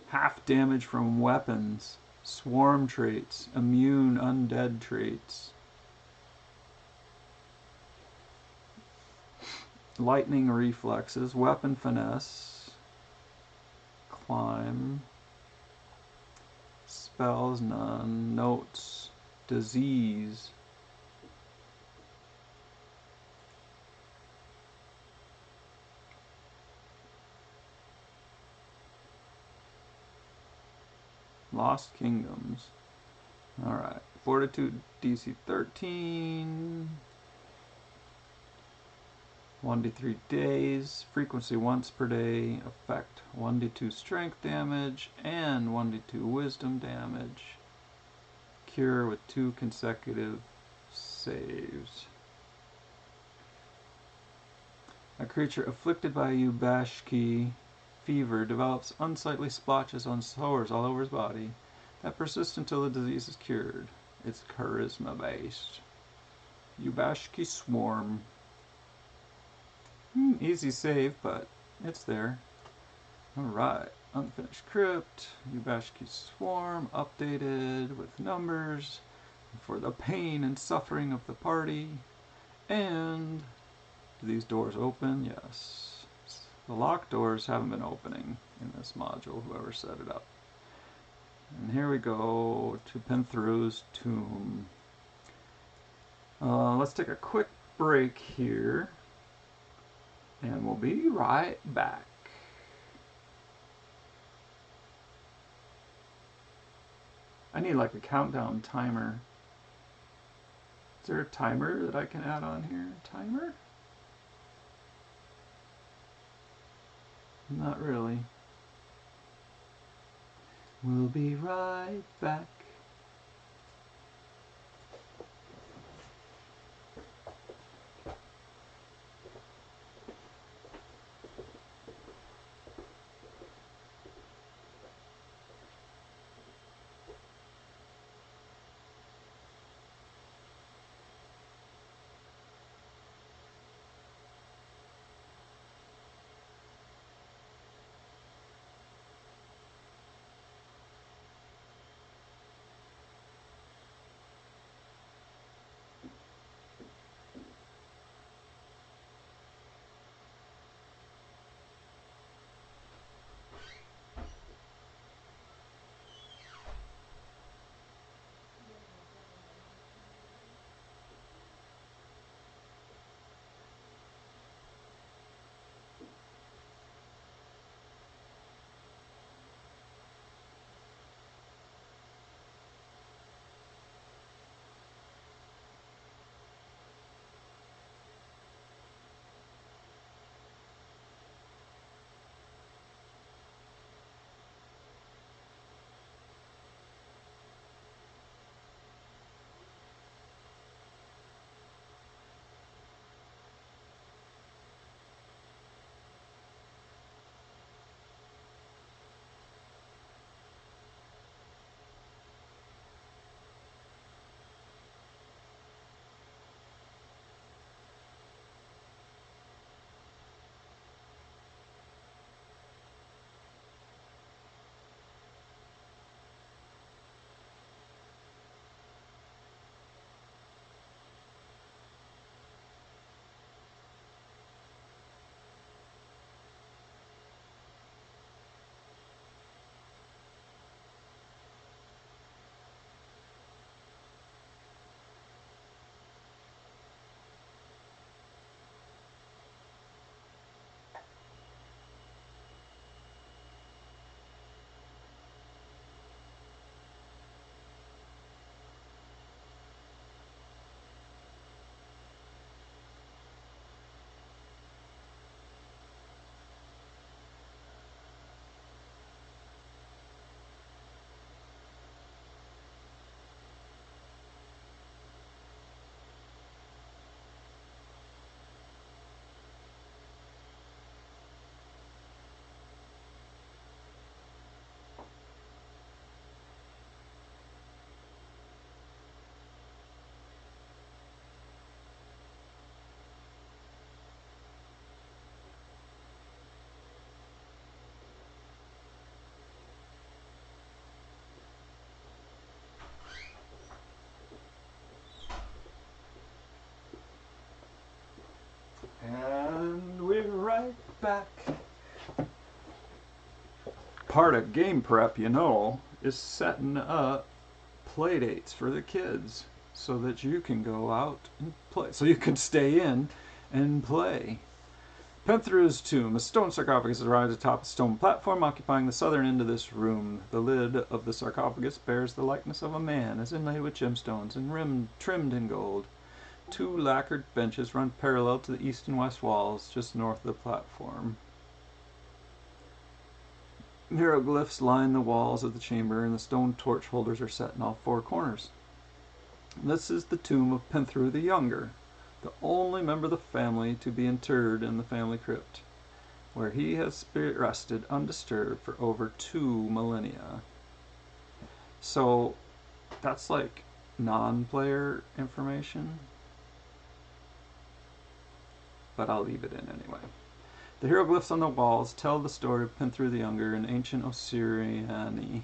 half damage from weapons, swarm traits, immune undead traits, lightning reflexes, weapon finesse, climb, spells none, notes, disease, Lost Kingdoms. Alright, Fortitude DC 13, 1d3 days, frequency once per day, effect 1d2 strength damage and 1d2 wisdom damage. Cure with 2 consecutive saves. A creature afflicted by Ubashki fever develops unsightly splotches on sores all over his body that persist until the disease is cured. It's charisma based. Ubashki swarm. Easy save, but it's there. Alright, unfinished crypt, Ubashki swarm, updated with numbers for the pain and suffering of the party. And do these doors open? Yes. The locked doors haven't been opening in this module, whoever set it up. And here we go to Penthru's tomb. Let's take a quick break here, and we'll be right back. I need like a countdown timer. Is there a timer that I can add on here? Timer? Not really. We'll be right back. And we're right back. Part of game prep, you know, is setting up play dates for the kids so that you can go out and play, so you can stay in and play. Penthru's tomb. A stone sarcophagus is arrived atop a stone platform occupying the southern end of this room. The lid of the sarcophagus bears the likeness of a man, as inlaid with gemstones and trimmed in gold. Two lacquered benches run parallel to the east and west walls, just north of the platform. Hieroglyphs line the walls of the chamber, and the stone torch holders are set in all four corners. This is the tomb of Penthru the Younger, the only member of the family to be interred in the family crypt, where he has rested undisturbed for over 2 millennia. So that's like non-player information. but I'll leave it in anyway. The hieroglyphs on the walls tell the story of Pinthru the Younger, an ancient Osiriani,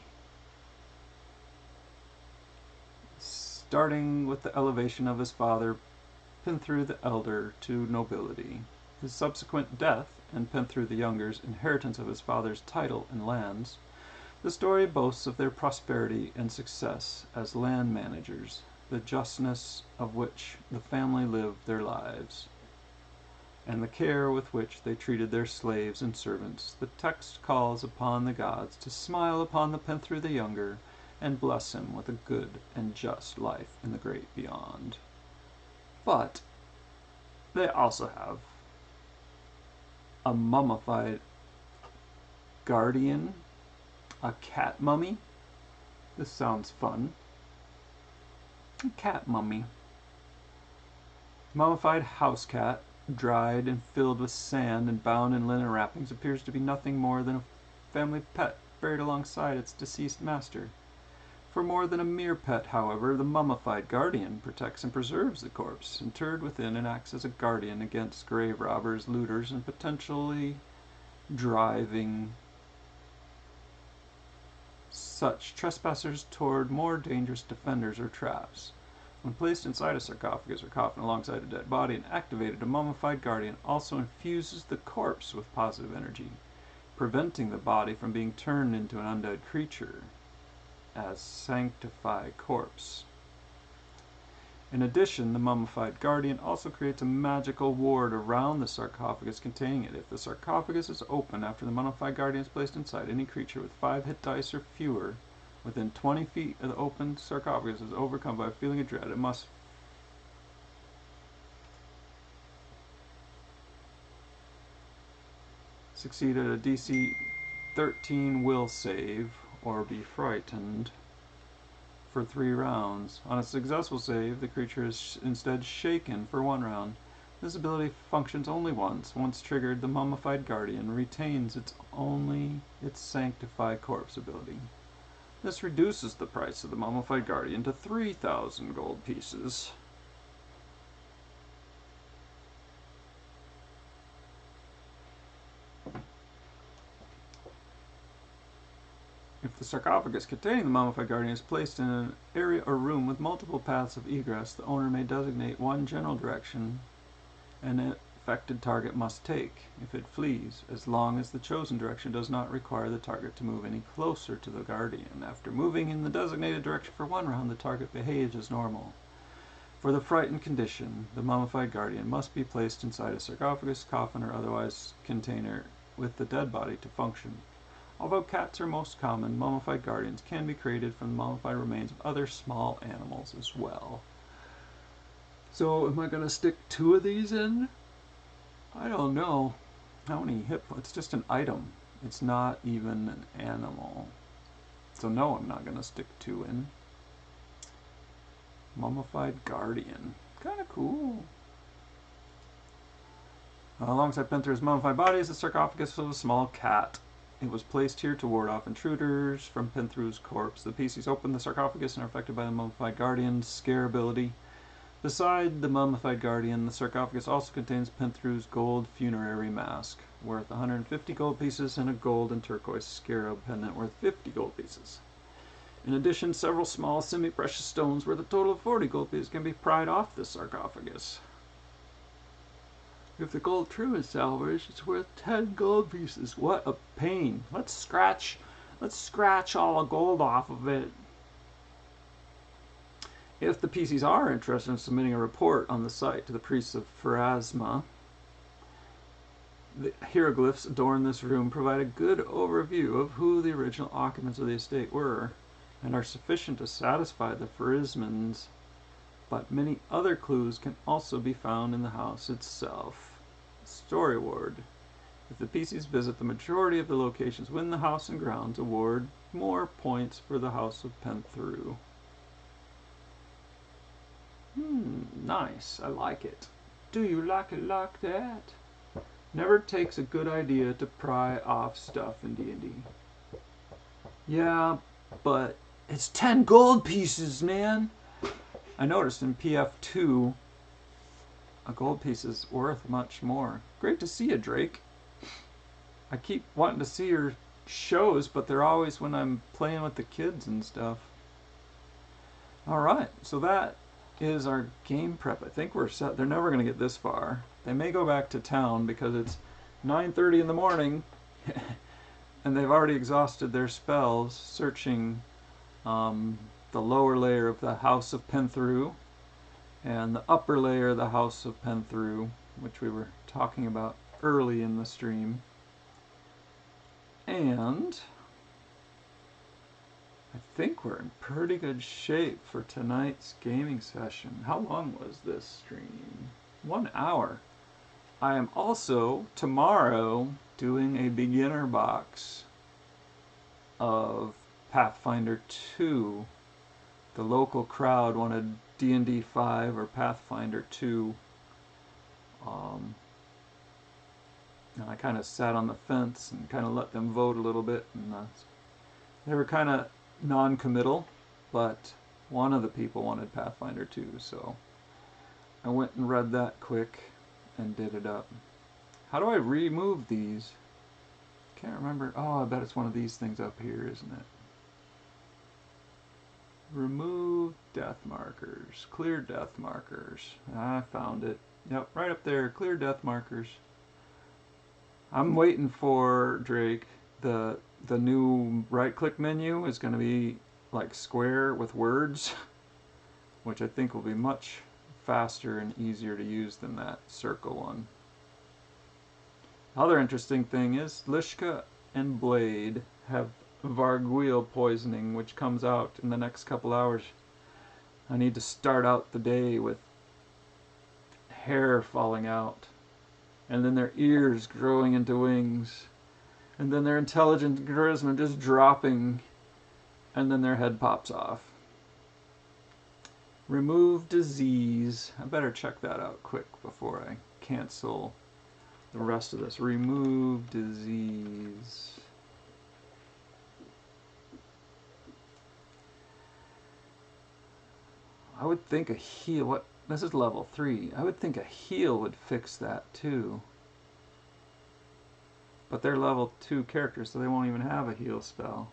starting with the elevation of his father, Pinthru the Elder, to nobility. His subsequent death, and Pinthru the Younger's inheritance of his father's title and lands. The story boasts of their prosperity and success as land managers, the justness of which the family lived their lives, and the care with which they treated their slaves and servants. The text calls upon the gods to smile upon the Pinthru the Younger and bless him with a good and just life in the great beyond. But they also have a mummified guardian, a cat mummy. This sounds fun. A cat mummy. Mummified house cat, dried and filled with sand and bound in linen wrappings, appears to be nothing more than a family pet buried alongside its deceased master. For more than a mere pet, however, the mummified guardian protects and preserves the corpse, interred within, and acts as a guardian against grave robbers, looters, and potentially driving such trespassers toward more dangerous defenders or traps. When placed inside a sarcophagus or coffin alongside a dead body and activated, a mummified guardian also infuses the corpse with positive energy, preventing the body from being turned into an undead creature as sanctified corpse. In addition, the mummified guardian also creates a magical ward around the sarcophagus containing it. If the sarcophagus is open after the mummified guardian is placed inside, any creature with 5 hit dice or fewer within 20 feet of the open sarcophagus is overcome by a feeling of dread. It must succeed at a DC 13 will save or be frightened for 3 rounds. On a successful save, the creature is instead shaken for 1 round. This ability functions only once. Once triggered, the mummified guardian retains its sanctified corpse ability. This reduces the price of the mummified guardian to 3,000 gold pieces. If the sarcophagus containing the mummified guardian is placed in an area or room with multiple paths of egress, the owner may designate one general direction an affected target must take if it flees, as long as the chosen direction does not require the target to move any closer to the guardian. After moving in the designated direction for 1 round, the target behaves as normal. For the frightened condition, the mummified guardian must be placed inside a sarcophagus, coffin, or otherwise container with the dead body to function. Although cats are most common, mummified guardians can be created from the mummified remains of other small animals as well. So am I going to stick 2 of these in? I don't know. How many hit points? It's just an item. It's not even an animal. So no, I'm not going to stick 2 in. Mummified guardian. Kind of cool. Alongside Pinthru's mummified body is the sarcophagus of a small cat. It was placed here to ward off intruders from Pinthru's corpse. The PCs open the sarcophagus and are affected by the mummified guardian's scare ability. Beside the mummified guardian, the sarcophagus also contains Pinthru's gold funerary mask, worth 150 gold pieces, and a gold and turquoise scarab pendant worth 50 gold pieces. In addition, several small semi-precious stones worth a total of 40 gold pieces can be pried off the sarcophagus. If the gold true is salvaged, it's worth 10 gold pieces. What a pain. Let's scratch all the gold off of it. If the PCs are interested in submitting a report on the site to the priests of Pharasma, the hieroglyphs adorn this room provide a good overview of who the original occupants of the estate were, and are sufficient to satisfy the Pharismans, but many other clues can also be found in the house itself. Story ward. If the PCs visit the majority of the locations within the house and grounds, award more points for the House of Pinthru. Nice. I like it. Do you like it like that? Never takes a good idea to pry off stuff in D&D. Yeah, but it's 10 gold pieces, man. I noticed in PF2, a gold piece is worth much more. Great to see you, Drake. I keep wanting to see your shows, but they're always when I'm playing with the kids and stuff. Alright, so that is our game prep. I think we're set. They're never going to get this far. They may go back to town because it's 9:30 in the morning and they've already exhausted their spells searching the lower layer of the House of Penthru and the upper layer of the House of Penthru, which we were talking about early in the stream. And I think we're in pretty good shape for tonight's gaming session. How long was this stream? 1 hour. I am also, tomorrow, doing a beginner box of Pathfinder 2. The local crowd wanted D&D 5 or Pathfinder 2. And I kind of sat on the fence and kind of let them vote a little bit. And they were kind of non-committal, but one of the people wanted Pathfinder 2, so I went and read that quick and did it up. How do I remove these? Can't remember. Oh, I bet it's one of these things up here, isn't it? Remove death markers. Clear death markers. I found it. Yep, right up there. Clear death markers. I'm waiting for Drake. The new right-click menu is going to be like square with words, which I think will be much faster and easier to use than that circle one. Other interesting thing is Lishka and Blade have Varguil poisoning, which comes out in the next couple hours. I need to start out the day with hair falling out, and then their ears growing into wings, and then their intelligence and charisma just dropping, and then their head pops off. Remove disease. I better check that out quick before I cancel the rest of this. Remove disease. I would think a heal. What? This is level 3. I would think a heal would fix that too. But they're level 2 characters, so they won't even have a heal spell.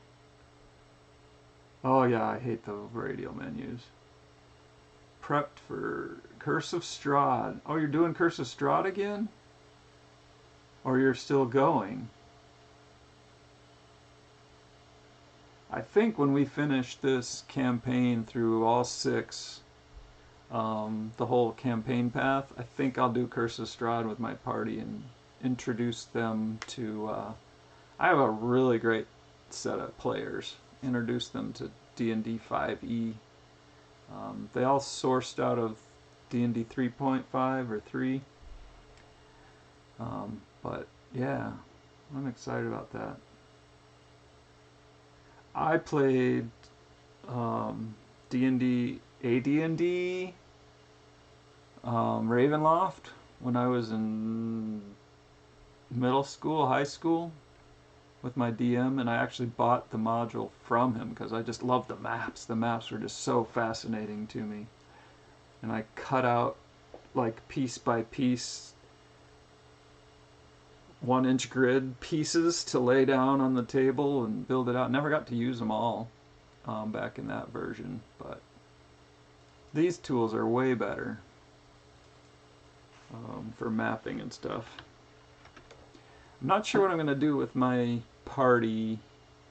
Oh yeah, I hate the radial menus. Prepped for Curse of Strahd. Oh, you're doing Curse of Strahd again? Or you're still going? I think when we finish this campaign through all 6, the whole campaign path, I think I'll do Curse of Strahd with my party and introduce them to... I have a really great set of players. Introduce them to D&D 5e. They all sourced out of D&D 3.5 or 3. But yeah, I'm excited about that. I played D&D, AD&D, Ravenloft when I was in middle school, high school, with my DM, and I actually bought the module from him because I just loved the maps. The maps were just so fascinating to me. And I cut out, like, piece by piece, 1-inch grid pieces to lay down on the table and build it out. Never got to use them all back in that version, but these tools are way better for mapping and stuff. I'm not sure what I'm going to do with my party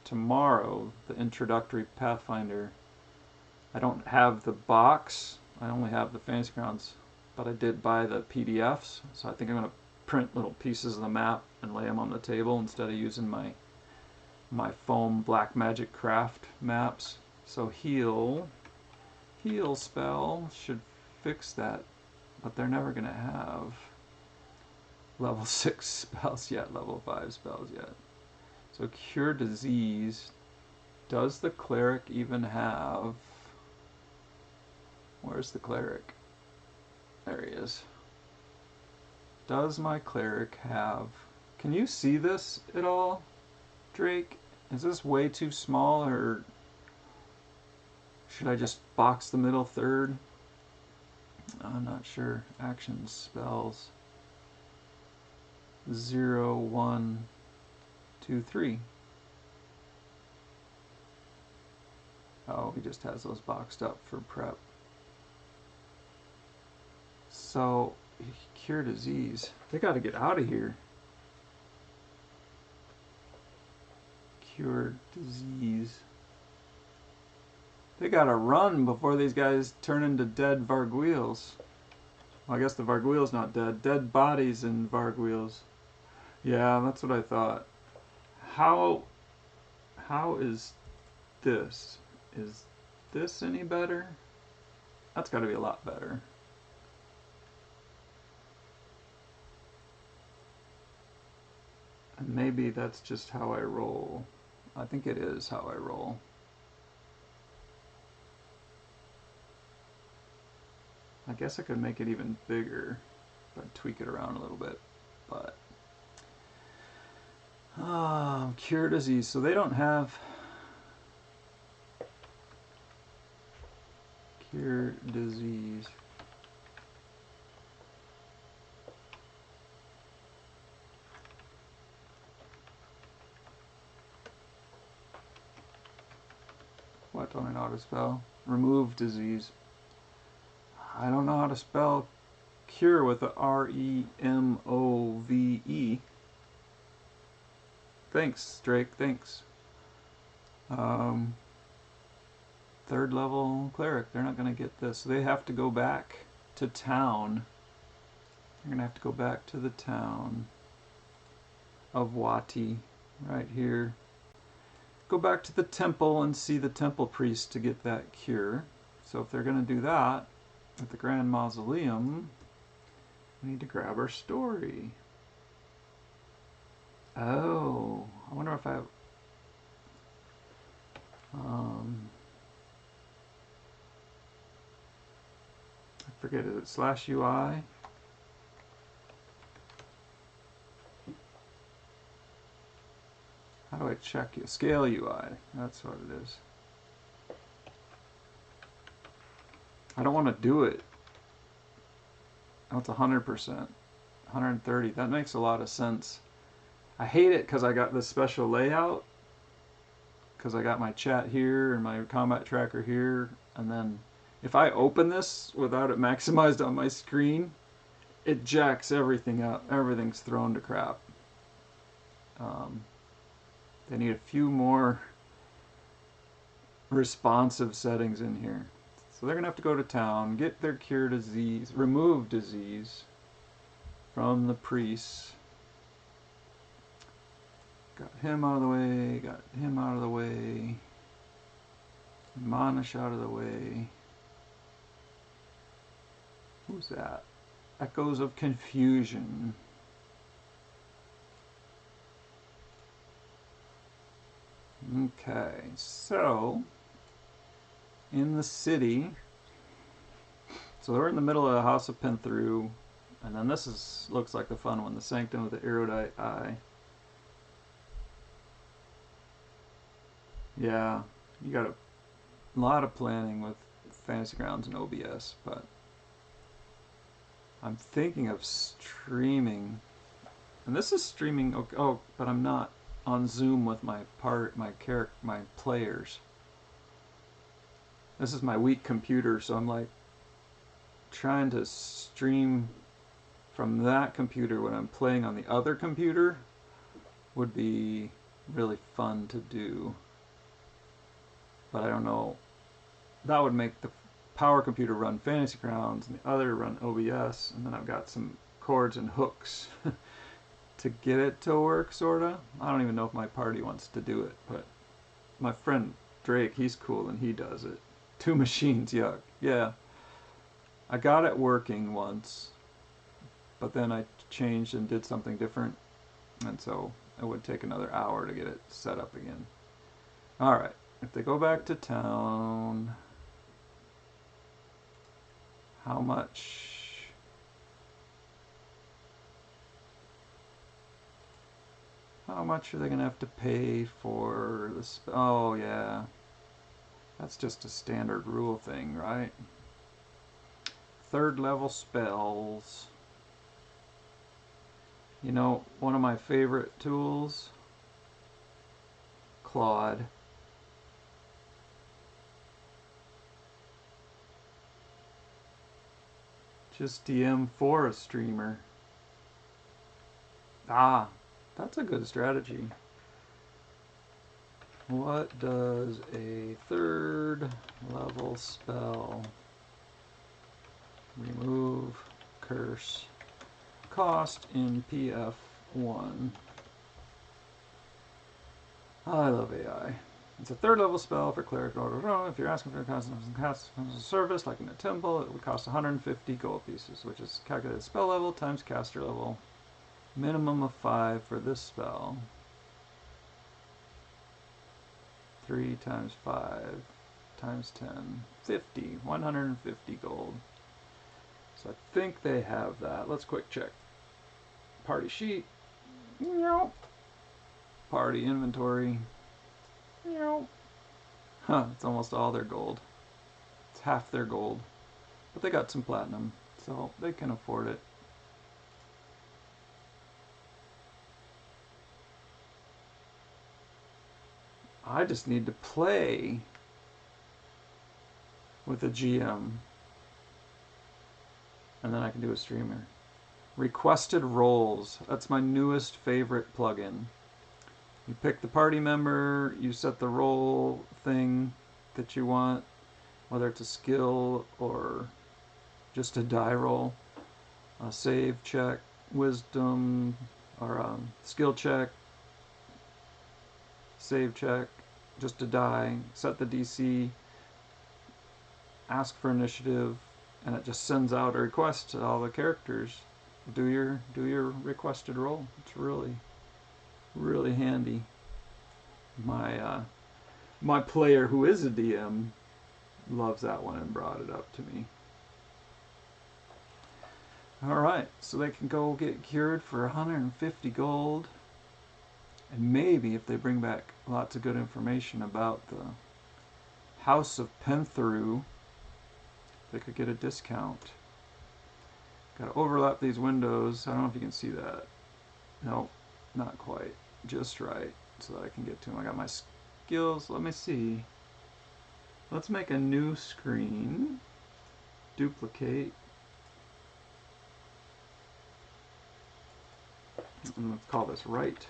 tomorrow, the introductory Pathfinder. I don't have the box. I only have the Fantasy Grounds, but I did buy the PDFs, so I think I'm going to print little pieces of the map and lay them on the table instead of using my foam Black Magic Craft maps. So heal spell should fix that, but they're never going to have level 6 spells yet, level 5 spells yet. So cure disease. Does the cleric even have... Where's the cleric? There he is. Does my cleric have... Can you see this at all, Drake? Is this way too small, or should I just box the middle third? I'm not sure. Action spells 0, 1, 2, 3. Oh, he just has those boxed up for prep. So, cure disease. They got to get out of here. Cure disease. They got to run before these guys turn into dead Varguils. Well, I guess the Varguil's not dead. Dead bodies in Varguils. Yeah, that's what I thought. How is this? Is this any better? That's got to be a lot better. And maybe that's just how I roll. I think it is how I roll. I guess I could make it even bigger if I tweak it around a little bit, but cure disease. So they don't have cure disease. What don't I know how to spell? Remove disease. I don't know how to spell cure with a R-E-M-O-V-E. Thanks, Drake, thanks. Third level cleric, they're not going to get this. So they have to go back to town. They're going to have to go back to the town of Wati, right here. Go back to the temple and see the temple priest to get that cure. So if they're going to do that at the Grand Mausoleum, we need to grab our story. Oh, I wonder if I have... I forget, is it /UI? How do I check it? Scale UI, that's what it is. I don't want to do it. Oh, it's 100%. 130, that makes a lot of sense. I hate it because I got this special layout. Because I got my chat here and my combat tracker here. And then if I open this without it maximized on my screen, it jacks everything up. Everything's thrown to crap. They need a few more responsive settings in here. So they're going to have to go to town, get their cure disease, remove disease from the priests. Got him out of the way, got him out of the way, Manish out of the way. Who's that? Echoes of Confusion. Okay, so in the city, so we're in the middle of the House of Penthru, and then this is looks like the fun one, the Sanctum of the Erudite Eye. Yeah, you got a lot of planning with Fantasy Grounds and OBS, but I'm thinking of streaming, and this is streaming. Oh, but I'm not on Zoom with my players. This is my weak computer, so I'm like trying to stream from that computer when I'm playing on the other computer would be really fun to do. But I don't know. That would make the power computer run Fantasy Grounds and the other run OBS, and then I've got some cords and hooks to get it to work, sorta. I don't even know if my party wants to do it, but my friend Drake, he's cool and he does it. 2 machines, yuck. Yeah. I got it working once, but then I changed and did something different, and so it would take another hour to get it set up again. Alright, if they go back to town, how much... How much are they going to have to pay for this? Oh, yeah. That's just a standard rule thing, right? third level spells. You know, one of my favorite tools, Claude. Just DM for a streamer. Ah, that's a good strategy. What does a third level spell remove curse cost in PF1? I love AI. It's a third level spell for cleric. If you're asking for a constant service like in a temple, it would cost 150 gold pieces, which is calculated spell level times caster level. Minimum of 5 for this spell. 3 times 5 times 10. 50. 150 gold. So I think they have that. Let's quick check. Party sheet. Party inventory. Huh, it's almost all their gold. It's half their gold. But they got some platinum, so they can afford it. I just need to play with a GM. And then I can do a streamer. Requested roles. That's my newest favorite plugin. You pick the party member, you set the role thing that you want, whether it's a skill or just a die roll, a save check, wisdom, or skill check, save check, just a die, set the DC, ask for initiative, and it just sends out a request to all the characters. Do your requested role. It's really handy. My player, who is a DM, loves that one and brought it up to me. Alright, so they can go get cured for 150 gold. And maybe if they bring back lots of good information about the House of Pentheru, they could get a discount. Got to overlap these windows. I don't know if you can see that. Nope, not quite. Just right, so that I can get to them. I got my skills. Let me see. Let's make a new screen. Duplicate. And let's call this right.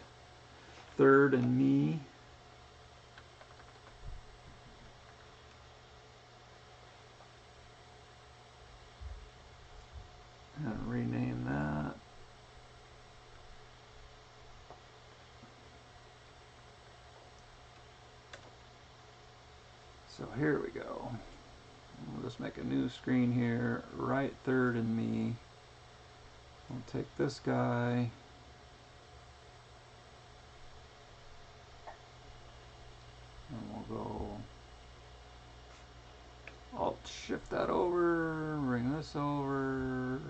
Third and me. And rename that. So here we go. We'll just make a new screen here. Right, third, and me. We'll take this guy. And we'll go Alt shift that over, bring this over,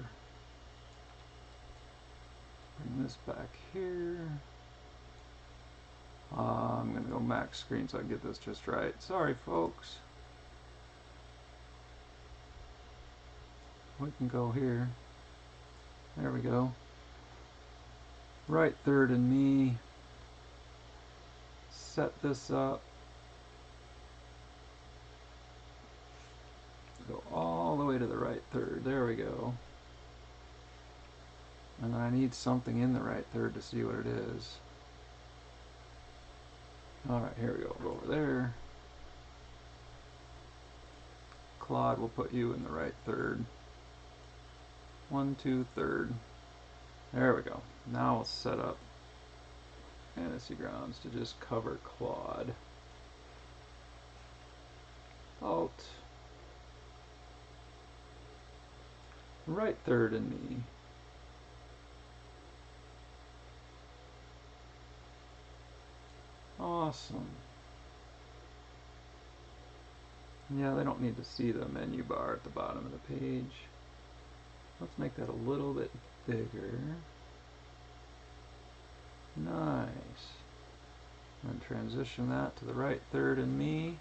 bring this back here. I'm going to go max screen so I can get this just right. Sorry, folks. We can go here. There we go. Right, third, and me. Set this up. Go all the way to the right third. There we go. And I need something in the right third to see what it is. Alright, here we go. Go over there. Claude will put you in the right third. 1, 2, third. There we go. Now we'll set up Fantasy Grounds to just cover Claude. Alt. Right third and me. Awesome. Yeah, they don't need to see the menu bar at the bottom of the page. Let's make that a little bit bigger. Nice. And transition that to the right third and me.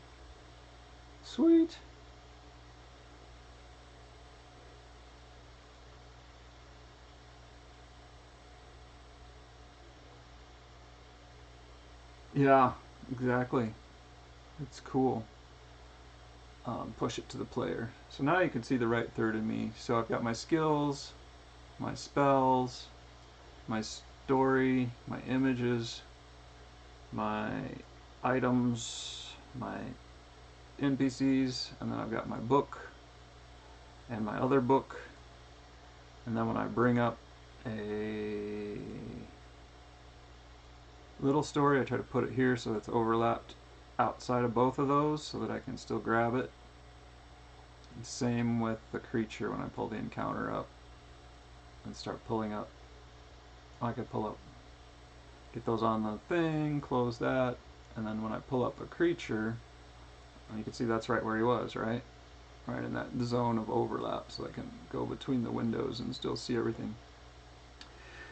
Sweet. Yeah, exactly. It's cool. Push it to the player. So now you can see the right third of me. So I've got my skills, my spells, my story, my images, my items, my NPCs, and then I've got my book and my other book. And then when I bring up a little story, I try to put it here so it's overlapped outside of both of those so that I can still grab it. And same with the creature when I pull the encounter up and start pulling up. I could pull up, get those on the thing, close that, and then when I pull up a creature, you can see that's right where he was, right? Right in that zone of overlap, so I can go between the windows and still see everything.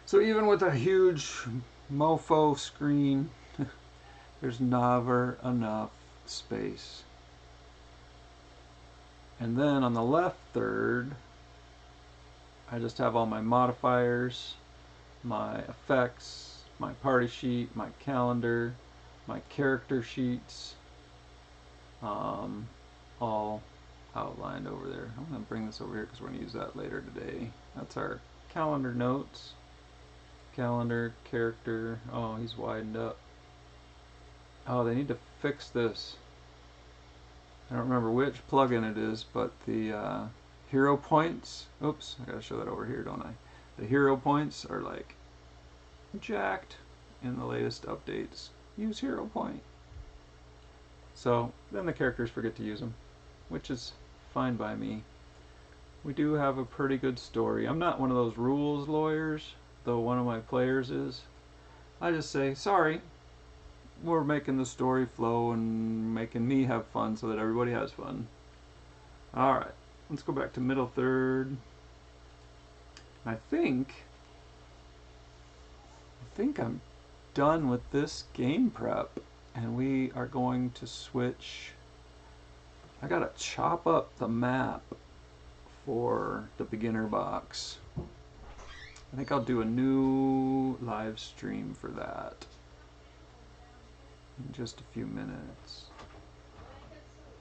So even with a huge mofo screen, there's never enough space. And then on the left third, I just have all my modifiers, my effects, my party sheet, my calendar, my character sheets, all outlined over there. I'm going to bring this over here because we're going to use that later today. That's our calendar notes. Calendar, character. Oh, he's widened up. Oh, they need to fix this. I don't remember which plugin it is, but the hero points. Oops, I gotta show that over here, don't I? The hero points are like jacked in the latest updates. Use hero point. So then the characters forget to use them, which is fine by me. We do have a pretty good story. I'm not one of those rules lawyers, though one of my players is. I just say, sorry, we're making the story flow and making me have fun so that everybody has fun. Alright, let's go back to middle third. I think I'm done with this game prep, and we are going to switch. I gotta chop up the map for the beginner box. I think I'll do a new live stream for that in just a few minutes.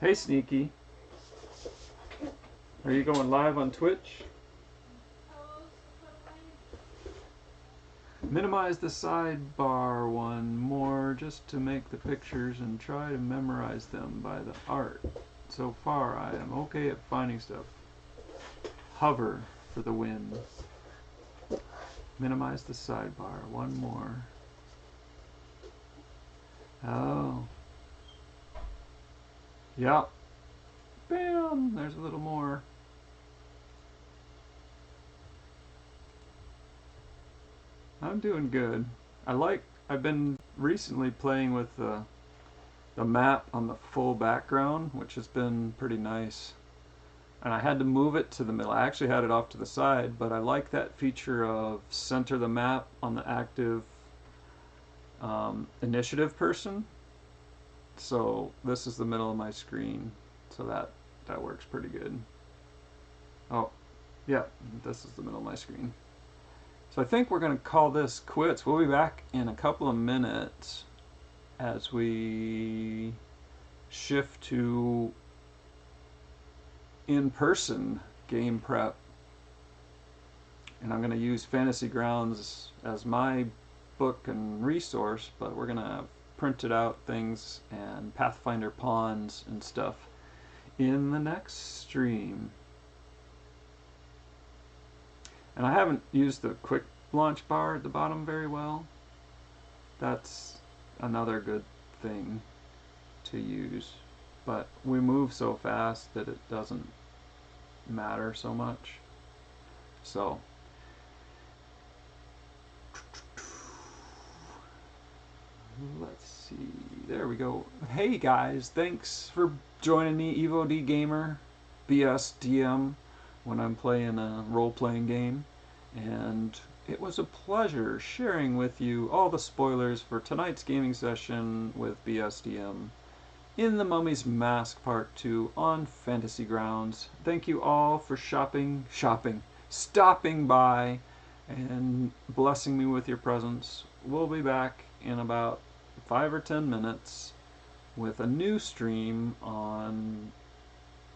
Hey Sneaky, are you going live on Twitch? Minimize the sidebar one more just to make the pictures and try to memorize them by the art. So far I am okay at finding stuff. Hover for the win. Minimize the sidebar one more. Oh. Yep. Bam! There's a little more. I'm doing good. I've been recently playing with the map on the full background, which has been pretty nice. And I had to move it to the middle. I actually had it off to the side, but I like that feature of center the map on the active initiative person. So this is the middle of my screen, so that works pretty good. Oh, yeah, this is the middle of my screen. So I think we're going to call this quits. We'll be back in a couple of minutes as we shift to in-person game prep. And I'm going to use Fantasy Grounds as my book and resource, but we're going to have printed out things and Pathfinder pawns and stuff in the next stream. And I haven't used the quick launch bar at the bottom very well. That's another good thing to use. But we move so fast that it doesn't matter so much. So let's see. There we go. Hey guys, thanks for joining me, Evo D Gamer, BSDM, when I'm playing a role-playing game. And it was a pleasure sharing with you all the spoilers for tonight's gaming session with BSDM in the Mummy's Mask Part 2 on Fantasy Grounds. Thank you all for stopping by and blessing me with your presence. We'll be back in about 5 or 10 minutes with a new stream on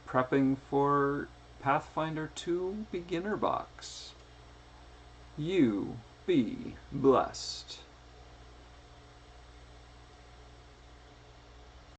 prepping for Pathfinder 2 Beginner Box. You be blessed.